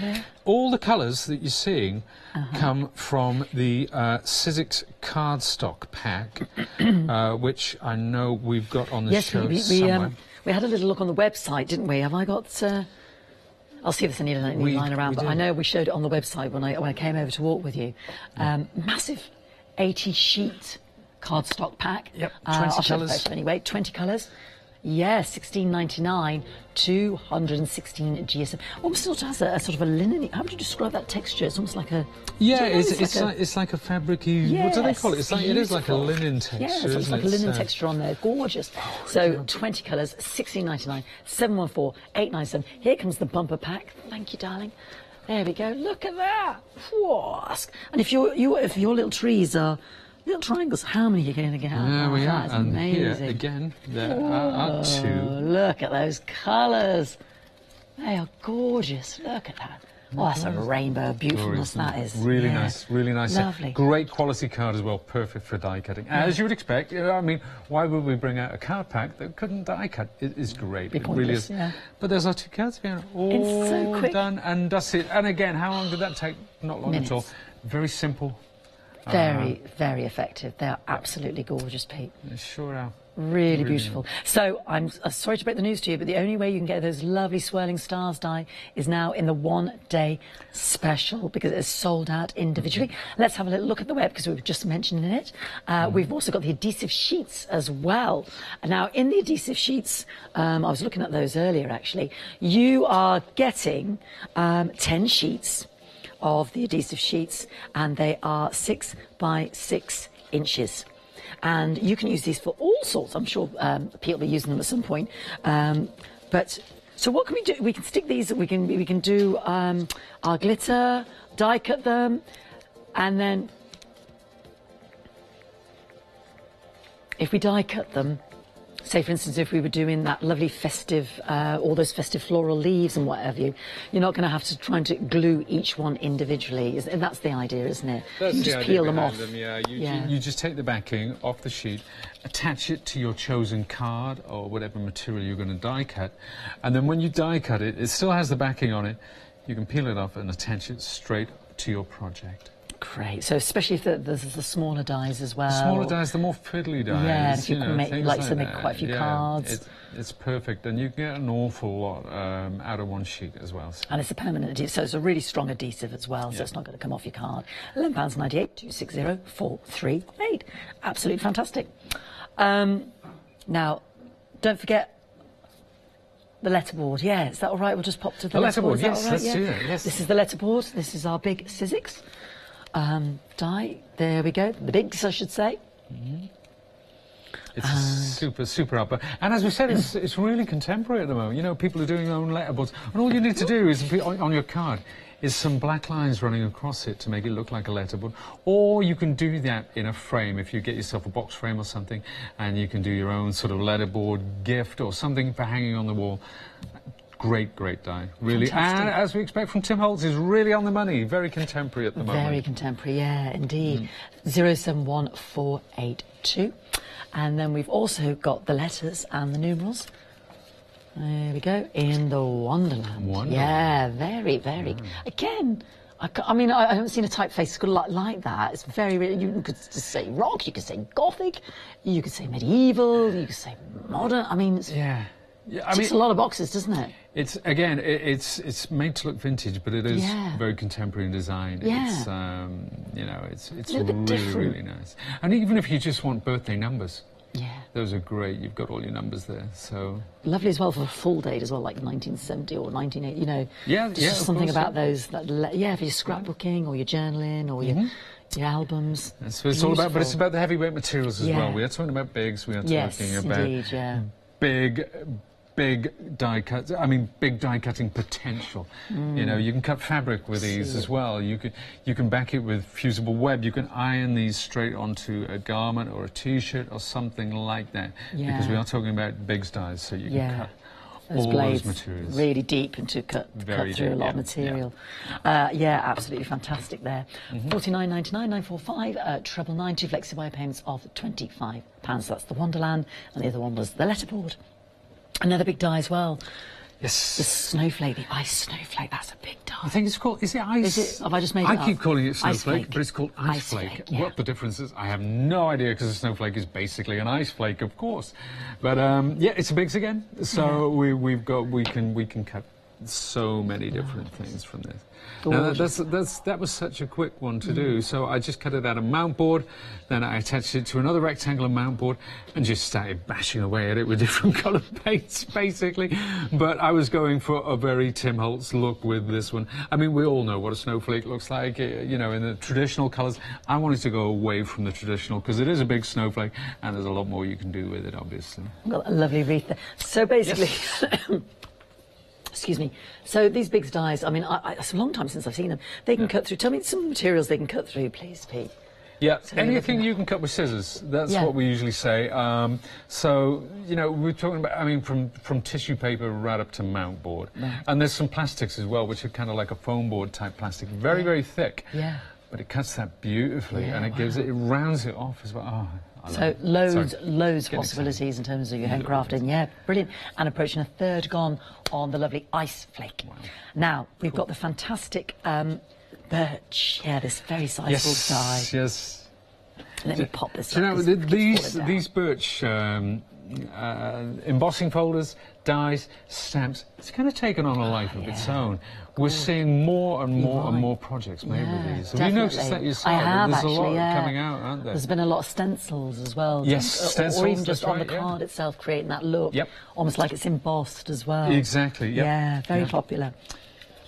S3: all the colours that you're seeing come from the Sizzix cardstock pack, which I know we've got on the show somewhere.
S2: We had a little look on the website, didn't we? Have I got... I'll see if there's any lying around, but I know we showed it on the website when I came over to walk with you. Massive 80-sheet cardstock pack.
S3: Yep, 20 colours.
S2: Anyway, 20 colours. Yeah, 16.99, 216 GSM. Almost sort of has a sort of a linen. How would you describe that texture? It's almost like a.
S3: Yeah, it's like a fabricy.
S2: Yes,
S3: what do they call it? It's like it is like a
S2: beautiful.
S3: linen texture.
S2: Yeah, it's like a linen texture on there. Gorgeous. So 20 colours, 16.99, 714 897. Here comes the bumper pack. Thank you, darling. There we go. Look at that. Whoa. And if your little trees are little triangles, how many are you going to get out?
S3: There we are.
S2: That's
S3: And
S2: amazing.
S3: here again, there are two.
S2: Look at those colours. They are gorgeous. Look at that. Oh, that's a rainbow of beautifulness, that is.
S3: Really
S2: Yeah.
S3: nice, really nice.
S2: Lovely.
S3: Great quality card as well, perfect for die cutting. As you would expect, you know, I mean, why would we bring out a card pack that couldn't die cut? It is great,
S2: Be
S3: it really
S2: pointless,
S3: is.
S2: yeah.
S3: But there's our two cards here, all
S2: It's so quick.
S3: done and dusted. And again, how long did that take? Not long at all.
S2: Minutes.
S3: Very simple.
S2: Very, very effective. They are absolutely gorgeous, Pete.
S3: They sure are.
S2: Really beautiful. So I'm sorry to break the news to you, but the only way you can get those lovely swirling stars die is now in the 1 day special, because it's sold out individually. Let's have a little look at the web, because we were just mentioning it. We've also got the adhesive sheets as well. Now, in the adhesive sheets, I was looking at those earlier actually, you are getting 10 sheets of the adhesive sheets, and they are 6 by 6 inches. And you can use these for all sorts. I'm sure Pete will be using them at some point. But so what can we do? We can stick these. We can do our glitter, die cut them, and then if we die cut them, say for instance, if we were doing that lovely festive, all those festive floral leaves and what have you, you're not going to have to try to glue each one individually. And that's the idea, isn't it?
S3: That's
S2: you
S3: the
S2: just
S3: idea
S2: peel them
S3: behind
S2: off.
S3: them, yeah. You just take the backing off the sheet, attach it to your chosen card or whatever material you're going to die cut, and then when you die cut it, it still has the backing on it. You can peel it off and attach it straight to your project.
S2: Great. So especially if there's the smaller dies as well.
S3: The smaller dies, the more fiddly dies.
S2: Yeah, if you can make,
S3: things
S2: like, so make
S3: that.
S2: quite a few
S3: Yeah,
S2: cards.
S3: It's perfect, and you can get an awful lot out of one sheet as well. So.
S2: And it's a permanent adhesive, so it's a really strong adhesive as well, so it's not going to come off your card. £11.98, 260 438. Absolutely fantastic. Now, don't forget the letterboard. Yeah, is that all right? We'll just pop to the letterboard.
S3: Letterboard, yes,
S2: Is that all right?
S3: let's do that, yes.
S2: This is the letterboard. This is our big Sizzix die. There we go. The bigs, I should say.
S3: It's super up. And as we said, it's really contemporary at the moment. You know, people are doing their own letterboards. And all you need to do is, on your card, is some black lines running across it to make it look like a letterboard. Or you can do that in a frame, if you get yourself a box frame or something, and you can do your own sort of letterboard gift or something for hanging on the wall. Great die, really.
S2: Fantastic.
S3: And as we expect from Tim Holtz, is really on the money. Very contemporary at the moment.
S2: Very contemporary, yeah, indeed. 071482. And then we've also got the letters and the numerals. There we go, in the Wonderland. Yeah, very. Again, I mean, I haven't seen a typeface like that. It's very, you could just say rock, you could say gothic, you could say medieval, you could say modern. I mean, it's just a lot of boxes, doesn't it?
S3: It's again, it's made to look vintage, but it is very contemporary in design.
S2: Yeah.
S3: It's you know, it's
S2: different.
S3: really nice. And even if you just want birthday numbers,
S2: yeah,
S3: those are great. You've got all your numbers there, so
S2: lovely as well for a full date as well, like 1970 or 1980. You know,
S3: there's
S2: just something
S3: course,
S2: about those. For your scrapbooking or your journaling or your albums.
S3: That's what it's all about. But it's about the heavyweight materials as well. We are talking about bigs. We are talking about
S2: indeed,
S3: big die cuts. I mean, big die cutting potential. You know, you can cut fabric with these as well. You can back it with fusible web. You can iron these straight onto a garment or a T-shirt or something like that. Because we are talking about big dies, so you can cut
S2: those
S3: all
S2: blades
S3: those materials
S2: really deep and to cut through a lot of material. Absolutely fantastic there. 49.99, 945, 999, flexi-wire payments of £25. That's the Wonderland, and the other one was the letterboard. Another big die as well.
S3: Yes.
S2: The snowflake, the ice snowflake, that's a big die.
S3: I think it's called, is it ice?
S2: Is it, have I just made it up?
S3: I keep calling it snowflake,
S2: Ice
S3: but it's called ice flake. What the difference is, I have no idea, because a snowflake is basically an ice flake, of course. But it's a bigs again. So we can cut so many different things from this. Now, that was such a quick one to do, so I just cut it out of mount board, then I attached it to another rectangular mount board and just started bashing away at it with different coloured paints, basically. But I was going for a very Tim Holtz look with this one. I mean, we all know what a snowflake looks like, you know, in the traditional colours. I wanted to go away from the traditional because it is a big snowflake and there's a lot more you can do with it, obviously.
S2: Got a lovely wreath there. So basically... Yes. Excuse me. So these big dies, I mean, it's a long time since I've seen them. They can cut through. Tell me some materials they can cut through, please, Pete.
S3: Yeah, so anything you can cut with scissors. That's what we usually say. So, you know, we're talking about, I mean, from tissue paper right up to mount board. Right. And there's some plastics as well, which are kind of like a foam board type plastic. Very, very thick. Yeah. But it cuts that beautifully, and it gives it rounds it off as well. Oh,
S2: so loads of possibilities in terms of your handcrafting. Yeah, brilliant. And approaching a third gone on the lovely ice flake. Wow. Now, we've got the fantastic birch. Yeah, this very sizable die.
S3: Yes.
S2: Let me pop this.
S3: Do you know, these birch embossing folders, dies, stamps, it's kind of taken on a life of its own. We're seeing more and more and more projects made with these. Have you noticed that yourself?
S2: I have,
S3: There's
S2: actually,
S3: a lot coming out, aren't there?
S2: There's been a lot of stencils as well.
S3: Yes, stencils.
S2: Or even just on the card itself, creating that look. Yep. Almost like it's embossed as well.
S3: Exactly, yep.
S2: Yeah, very popular.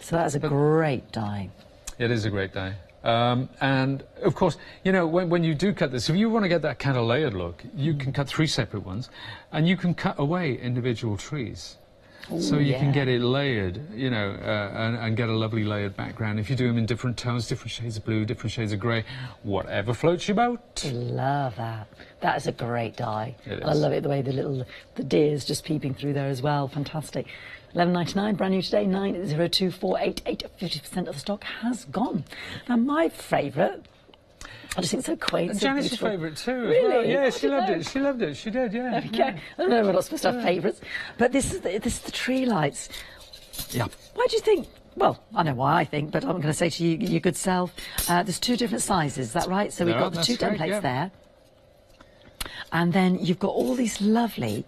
S2: So that's a great die.
S3: It is a great die. And, of course, you know, when you do cut this, if you want to get that kind of layered look, you can cut 3 separate ones, and you can cut away individual trees. Ooh, so you can get it layered, you know, and get a lovely layered background. If you do them in different tones, different shades of blue, different shades of grey, whatever floats your boat.
S2: I love that. That is a great die. And I love it, the way the deer's just peeping through there as well. Fantastic. £11.99, brand new today, 902488. 50% of the stock has gone. Now, my favourite, I just think it's so quaint.
S3: Janice's favourite too.
S2: Really?
S3: Well. Yeah, she loved it. She loved it. She did. Yeah.
S2: There we go. I don't know, we're not supposed to have favourites, but this is the tree lights.
S3: Yeah.
S2: Why do you think? Well, I know why I think, but I'm going to say to you, your good self, there's 2 different sizes. Is that right? So we've got the 2 templates there, and then you've got all these lovely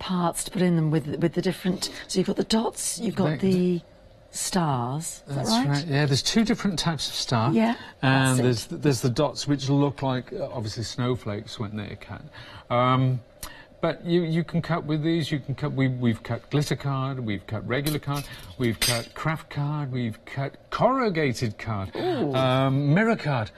S2: parts to put in them with the different. So you've got the dots. You've got the stars. That's right?
S3: Yeah, there's 2 different types of star.
S2: Yeah.
S3: And there's the dots which look like obviously snowflakes when they're cut. But you can cut with these. You can cut. We've cut glitter card. We've cut regular card. We've cut craft card. We've cut corrugated card. Mirror card.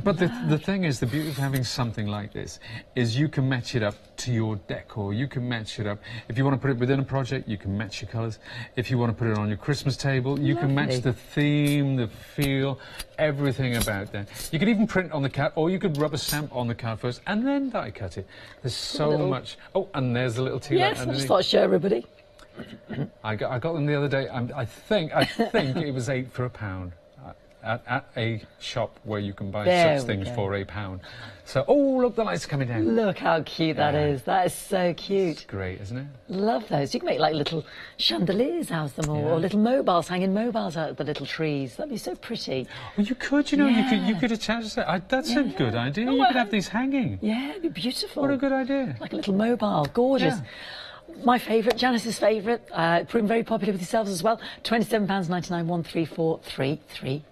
S3: But the thing is, the beauty of having something like this is you can match it up to your decor. You can match it up. If you want to put it within a project, you can match your colours. If you want to put it on your Christmas table, you can match the theme, the feel, everything about that. You could even print on the card, or you could rubber stamp on the card first and then die cut it. There's so much. Oh, and there's the little tea light underneath.
S2: I just thought I'd show everybody.
S3: I got them the other day. I think it was 8 for £1. At a shop where you can buy such things for £1. So, oh, look, the lights are coming down.
S2: Look how cute that is. That is so cute.
S3: It's great, isn't it?
S2: Love those. You can make like little chandeliers out of them, or little mobiles, hanging mobiles out of the little trees. That'd be so pretty.
S3: Well, you could, you know, you could attach that. That's a good idea. You could have these hanging.
S2: Yeah, it'd be beautiful.
S3: What a good idea.
S2: Like a little mobile. Gorgeous. Yeah. My favourite, Janice's favourite, proving very popular with yourselves as well. £27.99, 134330.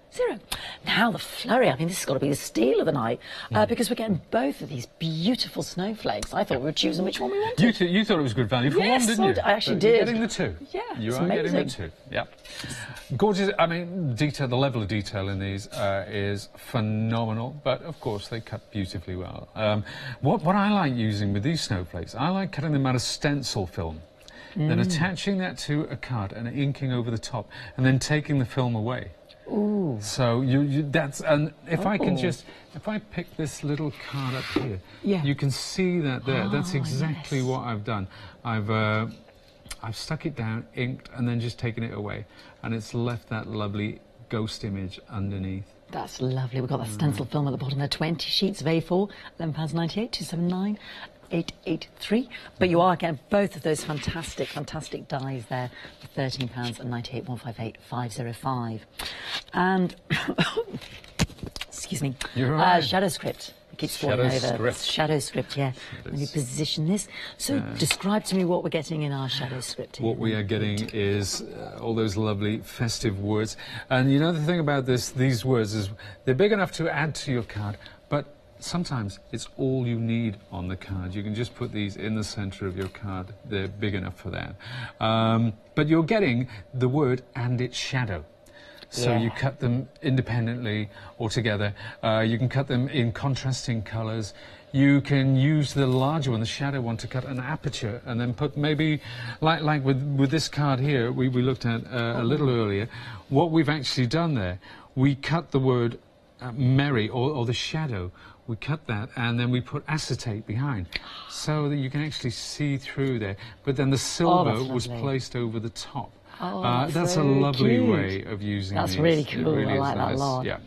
S2: Now the flurry, I mean, this has got to be the steal of the night, because we're getting both of these beautiful snowflakes. I thought we were choosing which one we wanted.
S3: You thought it was good value for one, didn't you?
S2: I actually did.
S3: You're getting the 2.
S2: Yeah,
S3: you are getting the 2. Yeah. Gorgeous. I mean, the level of detail in these is phenomenal, but of course they cut beautifully well. What I like using with these snowflakes, I like cutting them out of stencil film, then attaching that to a card and inking over the top, and then taking the film away.
S2: Ooh.
S3: So that's, and if I pick this little card up here, you can see that there. That's exactly what I've done. I've stuck it down, inked, and then just taken it away, and it's left that lovely ghost image underneath.
S2: That's lovely. We've got that stencil film at the bottom there. 20 sheets of A4, £11.98, 279. 883, but you are getting both of those fantastic dies there for £13 and 98 158 505. And excuse me,
S3: You're right.
S2: Shadow Script. keeps falling
S3: Shadow
S2: over.
S3: script.
S2: Shadow script, yeah. Let me position this. So describe to me what we're getting in our shadow script here.
S3: What we are getting is all those lovely festive words. And you know the thing about these words is they're big enough to add to your card, but sometimes it's all you need on the card. You can just put these in the center of your card. They're big enough for that. But you're getting the word and its shadow. So you cut them independently or together. You can cut them in contrasting colors. You can use the larger one, the shadow one, to cut an aperture and then put maybe, like with this card here we looked at a little earlier, what we've actually done there, we cut the word merry or the shadow. We cut that and then we put acetate behind so that you can actually see through there. But then the silver was placed over the top.
S2: Oh,
S3: that's a
S2: very
S3: lovely
S2: cute.
S3: way of using
S2: That's
S3: these.
S2: really
S3: It
S2: cool.
S3: really
S2: I
S3: is
S2: like that a
S3: nice.
S2: lot.
S3: Yeah.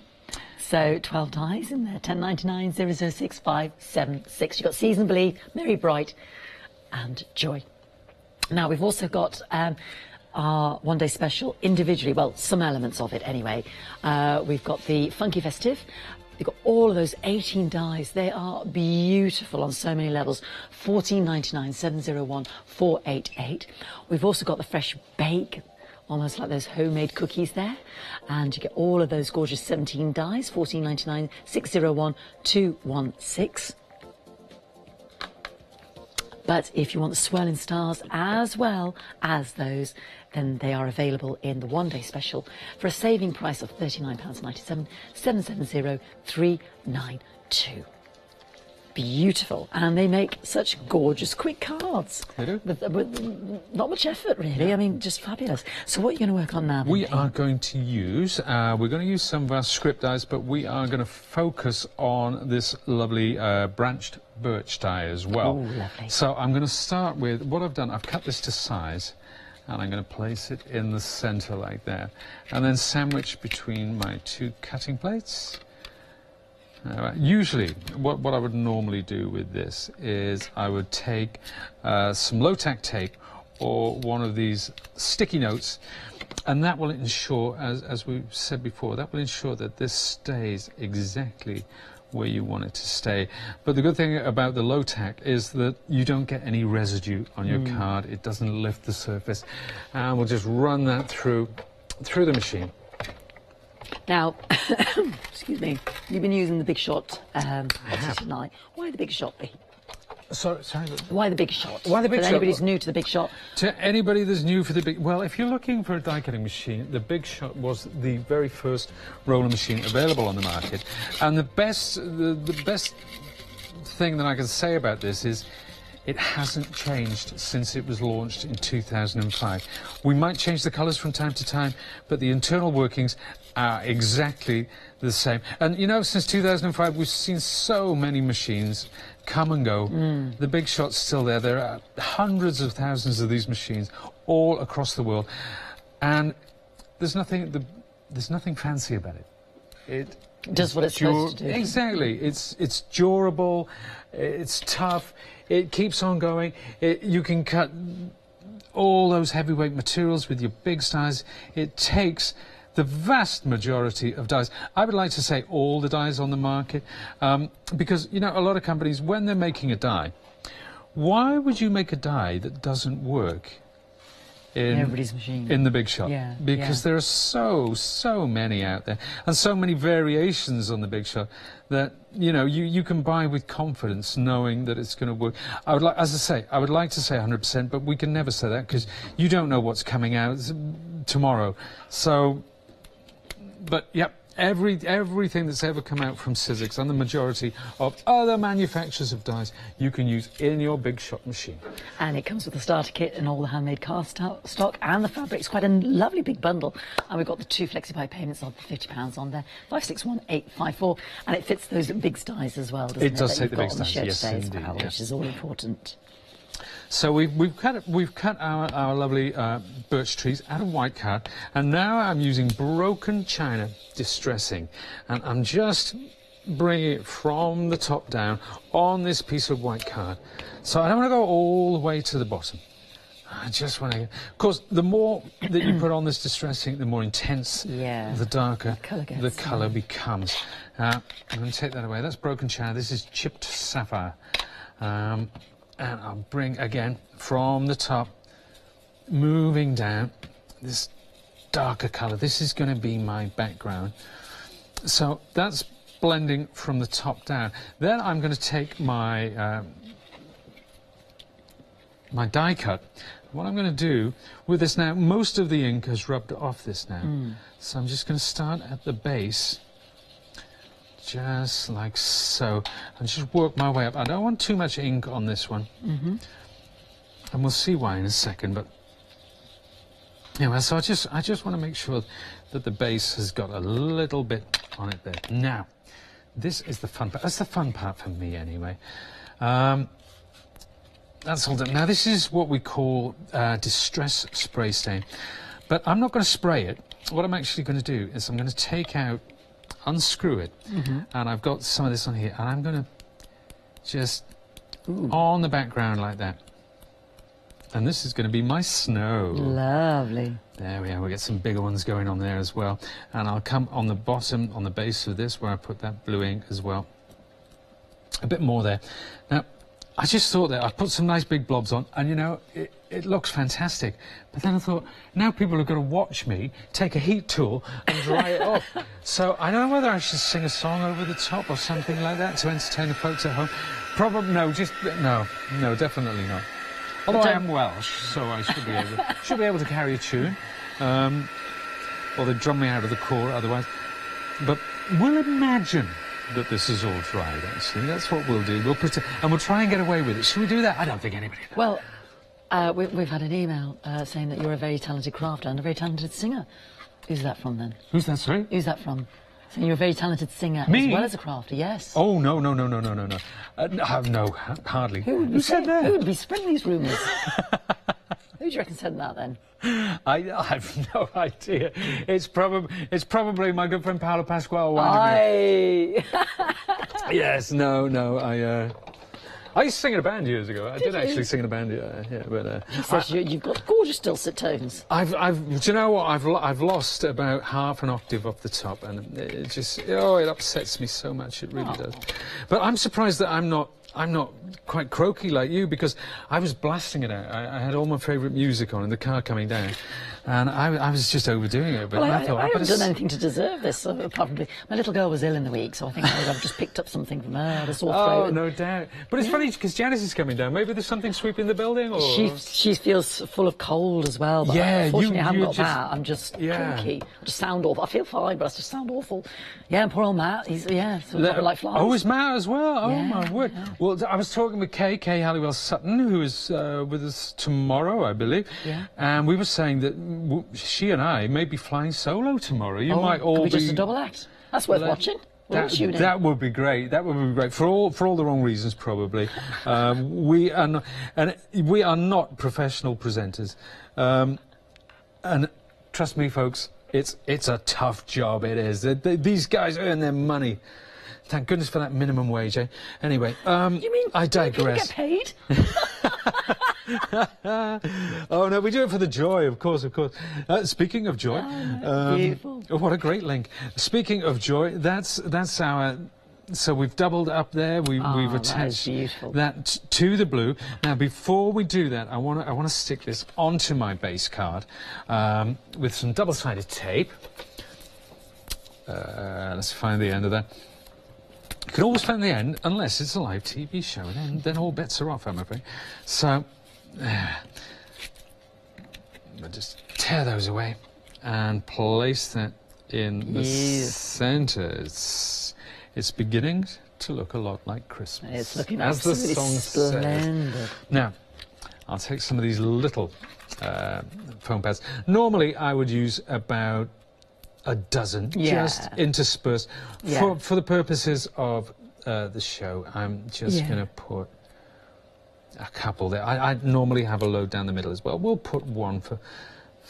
S2: So 12 dies in there, 10.99, 0065776. You've got seasonably, merry, bright, and joy. Now we've also got our one-day special individually. Well, some elements of it anyway. We've got the Funky Festive. You've got all of those 18 dies. They are beautiful on so many levels. £14.99, 701 488. We've also got the Fresh Bake, almost like those homemade cookies there. And you get all of those gorgeous 17 dies, £14.99, 601 216. But if you want the swirling stars as well as those, then they are available in the one-day special for a saving price of £39.97, 770 392. Beautiful, and they make such gorgeous quick cards.
S3: They do.
S2: With not much effort, really. I mean, just fabulous. So what are you going to work on now?
S3: We are going to use, some of our script dies, but we are going to focus on this lovely branched birch die as well.
S2: Ooh, lovely.
S3: So I'm going to start with, what I've done, I've cut this to size, and I'm going to place it in the center like that, and then sandwich between my two cutting plates. Usually, what I would normally do with this is I would take some low-tack tape or one of these sticky notes, and that will ensure, as we said before, that will ensure that this stays exactly where you want it to stay. But the good thing about the low-tack is that you don't get any residue on your card. It doesn't lift the surface, and we'll just run that through the machine.
S2: Now, excuse me, you've been using the Big Shot tonight. Why the Big Shot, Lee?
S3: Sorry.
S2: Why the Big Shot?
S3: Why the Big
S2: For
S3: Shot?
S2: anybody who's new to the Big Shot.
S3: To anybody that's new for the Big... Well, if you're looking for a die-cutting machine, the Big Shot was the very first roller machine available on the market. And the best thing that I can say about this is it hasn't changed since it was launched in 2005. We might change the colours from time to time, but the internal workings are exactly the same. And, you know, since 2005, we've seen so many machines come and go. The Big Shot's still there. There are hundreds of thousands of these machines all across the world. And there's nothing fancy about it. It
S2: does what it's supposed to do.
S3: Exactly. It's durable, it's tough, it keeps on going. You can cut all those heavyweight materials with your big dies. It takes the vast majority of dies. I would like to say all the dies on the market, because, you know, a lot of companies, when they're making a die, why would you make a die that doesn't work in
S2: everybody's machine,
S3: in the Big Shot?
S2: Yeah,
S3: because there are so many out there, and so many variations on the Big Shot that, you know, you can buy with confidence knowing that it's going to work. I would like, as I say, I would like to say 100%, but we can never say that because you don't know what's coming out tomorrow. So, but yep. Everything that's ever come out from Sizzix and the majority of other manufacturers of dies you can use in your Big Shot machine. And
S2: it comes with the starter kit and all the handmade cast stock and the fabric. It's quite a lovely big bundle. And we've got the 2 FlexiBuy payments of £50 on there, 561854, and it fits those big dies as well, doesn't it?
S3: It does take the big dies, yes,
S2: indeed,
S3: yeah.
S2: Which is all important.
S3: So we've cut our lovely birch trees out of white card, and now I'm using broken china distressing, and I'm just bringing it from the top down on this piece of white card. So I don't want to go all the way to the bottom. I just want to... Of course, the more that you put on this distress ink, the more intense, the darker the colour becomes. I'm going to take that away. That's broken china. This is chipped sapphire. And I'll bring, again, from the top, moving down, this darker colour. This is going to be my background. So that's blending from the top down. Then I'm going to take my my die cut. What I'm going to do with this now, most of the ink has rubbed off this now. So I'm just going to start at the base, just like so, and just work my way up. I don't want too much ink on this one. And we'll see why in a second, but anyway, so I just want to make sure that the base has got a little bit on it there. Now, this is the fun part. That's the fun part for me, anyway. That's all done. Now, this is what we call distress spray stain. But I'm not going to spray it. What I'm actually going to do is I'm going to take out, unscrew it, and I've got some of this on here, and I'm going to just on the background like that. And this is going to be my snow.
S2: Lovely.
S3: There we are. We get some bigger ones going on there as well. And I'll come on the bottom, on the base of this, where I put that blue ink as well. A bit more there. Now, I just thought that I put some nice big blobs on, and you know, it looks fantastic. But then I thought, now people are going to watch me take a heat tool and dry it off. So I don't know whether I should sing a song over the top or something like that to entertain the folks at home. Probably no, no, definitely not. Although I am Welsh, so I should be able to carry a tune. Or they'd drum me out of the corps otherwise. But we'll imagine that this is all dried, actually. That's what we'll do. We'll pretend, and we'll try and get away with it. Should we do that? I don't think anybody will.
S2: Well, we've had an email saying that you're a very talented crafter and a very talented singer. Who's that from, then?
S3: Who's that, sorry?
S2: Who's that from? Saying you're a very talented singer
S3: Me?
S2: as well as a crafter, yes.
S3: Oh, no. No, hardly. Who said that?
S2: Who would be spreading these rumours? Who do you reckon said that, then?
S3: I have no idea. It's probably my good friend Paolo Pasquale. Yes, no. I used to sing in a band years ago. I did actually sing in a band, yeah. But
S2: he says you've got gorgeous dulcet tones.
S3: Do you know what? I've lost about half an octave off the top, and it just it upsets me so much. It really does. But I'm surprised that I'm not quite croaky like you, because I was blasting it out. I had all my favourite music on in the car coming down, and I was just overdoing it. But
S2: well,
S3: I thought
S2: I haven't done anything to deserve this, apart from my little girl was ill in the week, so I think I've just picked up something from her, the sore throat.
S3: Oh, no doubt. But it's funny, because Janice is coming down. Maybe there's something sweeping the building, or...
S2: She feels full of cold as well, but unfortunately I haven't got that. I'm just croaky. I just sound awful. I feel fine, but I just sound awful. Yeah, and poor old Matt, he's, like flies.
S3: Oh, is Matt as well? Oh,
S2: yeah,
S3: my word. Yeah. Well, I was talking with Kay Halliwell-Sutton, who is with us tomorrow, I believe. Yeah. And we were saying that she and I may be flying solo tomorrow. You might all be...
S2: just a double act. That's worth watching.
S3: That would be great. That would be great for all the wrong reasons, probably. We are not professional presenters, and trust me, folks, it's a tough job. It is. These guys earn their money. Thank goodness for that minimum wage, eh? Anyway,
S2: you mean
S3: I digress.
S2: You get paid?
S3: Oh no, we do it for the joy, of course. Speaking of joy,
S2: beautiful.
S3: Oh, what a great link. Speaking of joy, that's our. So we've doubled up there. We've attached that to the blue. Now, before we do that, I want to stick this onto my base card with some double-sided tape. Let's find the end of that. You can always find the end, unless it's a live TV show, and then all bets are off, I'm afraid. So, I'll just tear those away and place that in the centre. It's beginning to look a lot like Christmas.
S2: It's looking
S3: as the song
S2: splendid.
S3: says. Now, I'll take some of these little foam pads. Normally, I would use about a dozen, just interspersed. For the purposes of the show, I'm just going to put a couple there. I normally have a load down the middle as well. We'll put one for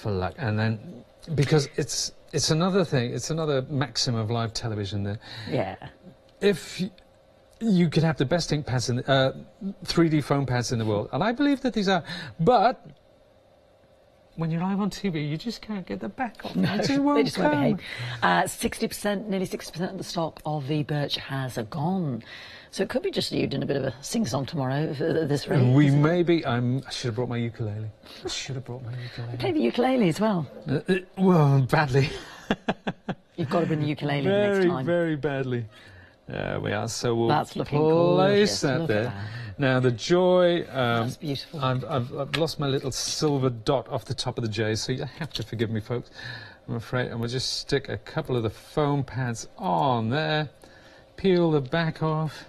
S3: luck, and then because it's another thing. It's another maxim of live television that if you could have the best ink pads in 3D foam pads in the world, and I believe that these are, but when you're live on TV, you just can't get the back off.
S2: No,
S3: It
S2: they just won't
S3: come.
S2: behave. 60%, nearly 60% of the stock of the birch has gone. So it could be just you doing a bit of a sing-song tomorrow at this rate.
S3: We may be. I should have brought my ukulele. I should have brought my ukulele.
S2: Play the ukulele as well.
S3: Well, badly.
S2: You've got to bring the ukulele
S3: Very,
S2: next time.
S3: very badly. There we are. So we'll
S2: That's looking
S3: place
S2: gorgeous.
S3: that
S2: Look
S3: there.
S2: at that.
S3: Now the joy.
S2: That's beautiful.
S3: I've lost my little silver dot off the top of the J, so you have to forgive me, folks. I'm afraid. And we'll just stick a couple of the foam pads on there. Peel the back off.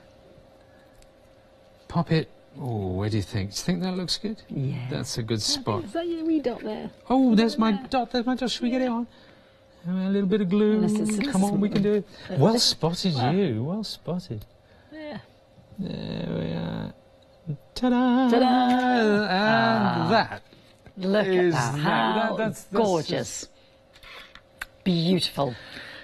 S3: Pop it. Oh, where do you think? Do you think that looks good?
S2: Yeah.
S3: That's a good spot.
S2: Is that your wee dot there?
S3: Oh, there's my dot. There's my dot. Should we get it on? A little bit of glue. Come on, we can do it. Well spotted, you. Well spotted.
S2: Yeah.
S3: There we are. Ta-da!
S2: Ta-da!
S3: And that.
S2: Look
S3: Is
S2: at that.
S3: that-
S2: How
S3: that's
S2: gorgeous. Beautiful.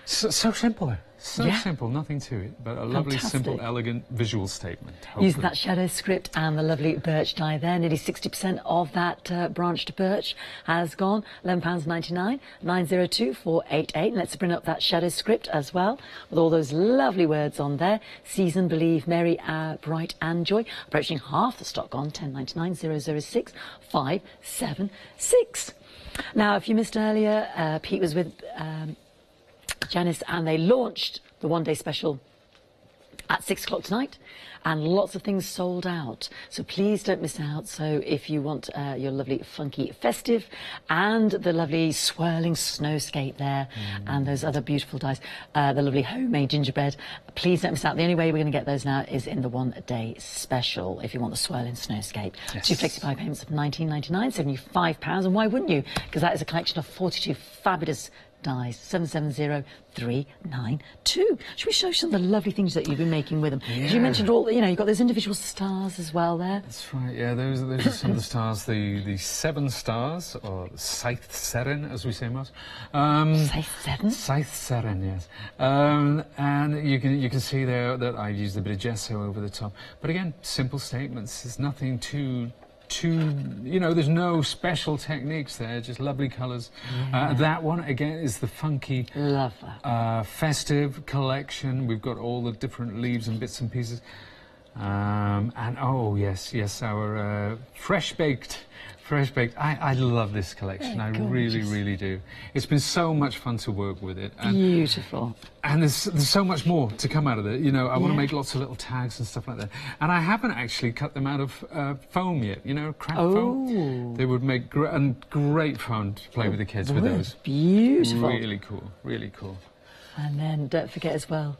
S3: So simple. So
S2: Yeah.
S3: simple, nothing to it, but a lovely, simple,
S2: Fantastic.
S3: elegant visual statement.
S2: Using
S3: hopefully.
S2: that shadow script and the lovely birch dye there. Nearly 60% of that branched birch has gone. £11.99, 902-488. Let's bring up that shadow script as well, with all those lovely words on there. Season, believe, merry, bright and joy. Approaching half the stock gone, 10.99, 006 576. Now, if you missed earlier, Pete was with Janice, and they launched the one-day special at 6 o'clock tonight, and lots of things sold out. So please don't miss out. So if you want your lovely funky festive and the lovely swirling snowscape there and those other beautiful dyes, the lovely homemade gingerbread, please don't miss out. The only way we're going to get those now is in the one-day special if you want the swirling snowscape.
S3: Yes.
S2: 2 flexi-pie payments of £19.99, £75, and why wouldn't you? Because that is a collection of 42 fabulous dies. 770392. Should we show some of the lovely things that you've been making with them? 'Cause you mentioned all, you know, you've got those individual stars as well there.
S3: That's right, yeah, those are some of the stars, the 7 stars, or Scythe Seren, as we say most.
S2: Say 7?
S3: Scythe Seren, yes. And you can see there that I've used a bit of gesso over the top. But again, simple statements. There's nothing too, you know, there's no special techniques there, just lovely colours.
S2: Yeah.
S3: That one, again, is the funky
S2: Love that.
S3: festive collection. We've got all the different leaves and bits and pieces. And oh, yes, our fresh baked. I love this collection.
S2: Yeah,
S3: I really,
S2: gorgeous.
S3: really do. It's been so much fun to work with it. And
S2: Beautiful.
S3: and there's so much more to come out of it. You know, I want to
S2: Yeah.
S3: make lots of little tags and stuff like that. And I haven't actually cut them out of foam yet, you know, craft foam. They would make great fun to play with the kids with those.
S2: Beautiful.
S3: Really cool, really cool.
S2: And then don't forget as well,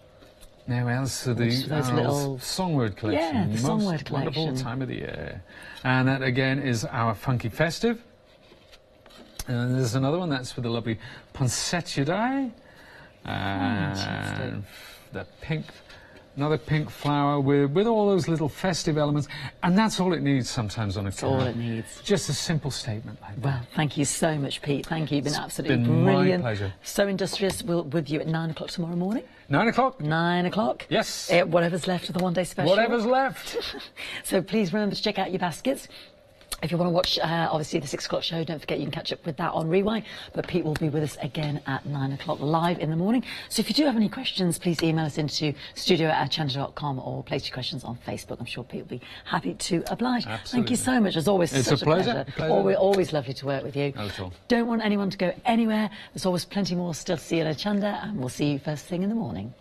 S3: Now else to
S2: Those
S3: the
S2: little-
S3: Songword collection.
S2: Yeah, the
S3: Most
S2: Songword
S3: wonderful
S2: collection.
S3: time of the year. And that again is our funky festive. And there's another one that's with the lovely poinsettia dye. And the pink, another pink flower with all those little festive elements. And that's all it needs sometimes on a
S2: that's all
S3: card.
S2: it needs.
S3: Just a simple statement like that.
S2: Well, thank you so much, Pete. Thank you. You've been absolutely
S3: been my
S2: brilliant.
S3: pleasure.
S2: So industrious. We'll with you at 9 o'clock tomorrow morning.
S3: 9 o'clock?
S2: 9 o'clock.
S3: Yes.
S2: Whatever's left of the one-day special.
S3: Whatever's left.
S2: So please remember to check out your baskets. If you want to watch, obviously, the 6 o'clock show, don't forget you can catch up with that on Rewind. But Pete will be with us again at 9 o'clock live in the morning. So if you do have any questions, please email us into studio@chanda.com or place your questions on Facebook. I'm sure Pete will be happy to oblige. Thank
S3: Absolutely.
S2: you so much. As always,
S3: It's
S2: such
S3: a pleasure.
S2: Always lovely to work with you.
S3: Not at all.
S2: Don't want anyone to go anywhere. There's always plenty more still to see at Hochanda, and we'll see you first thing in the morning.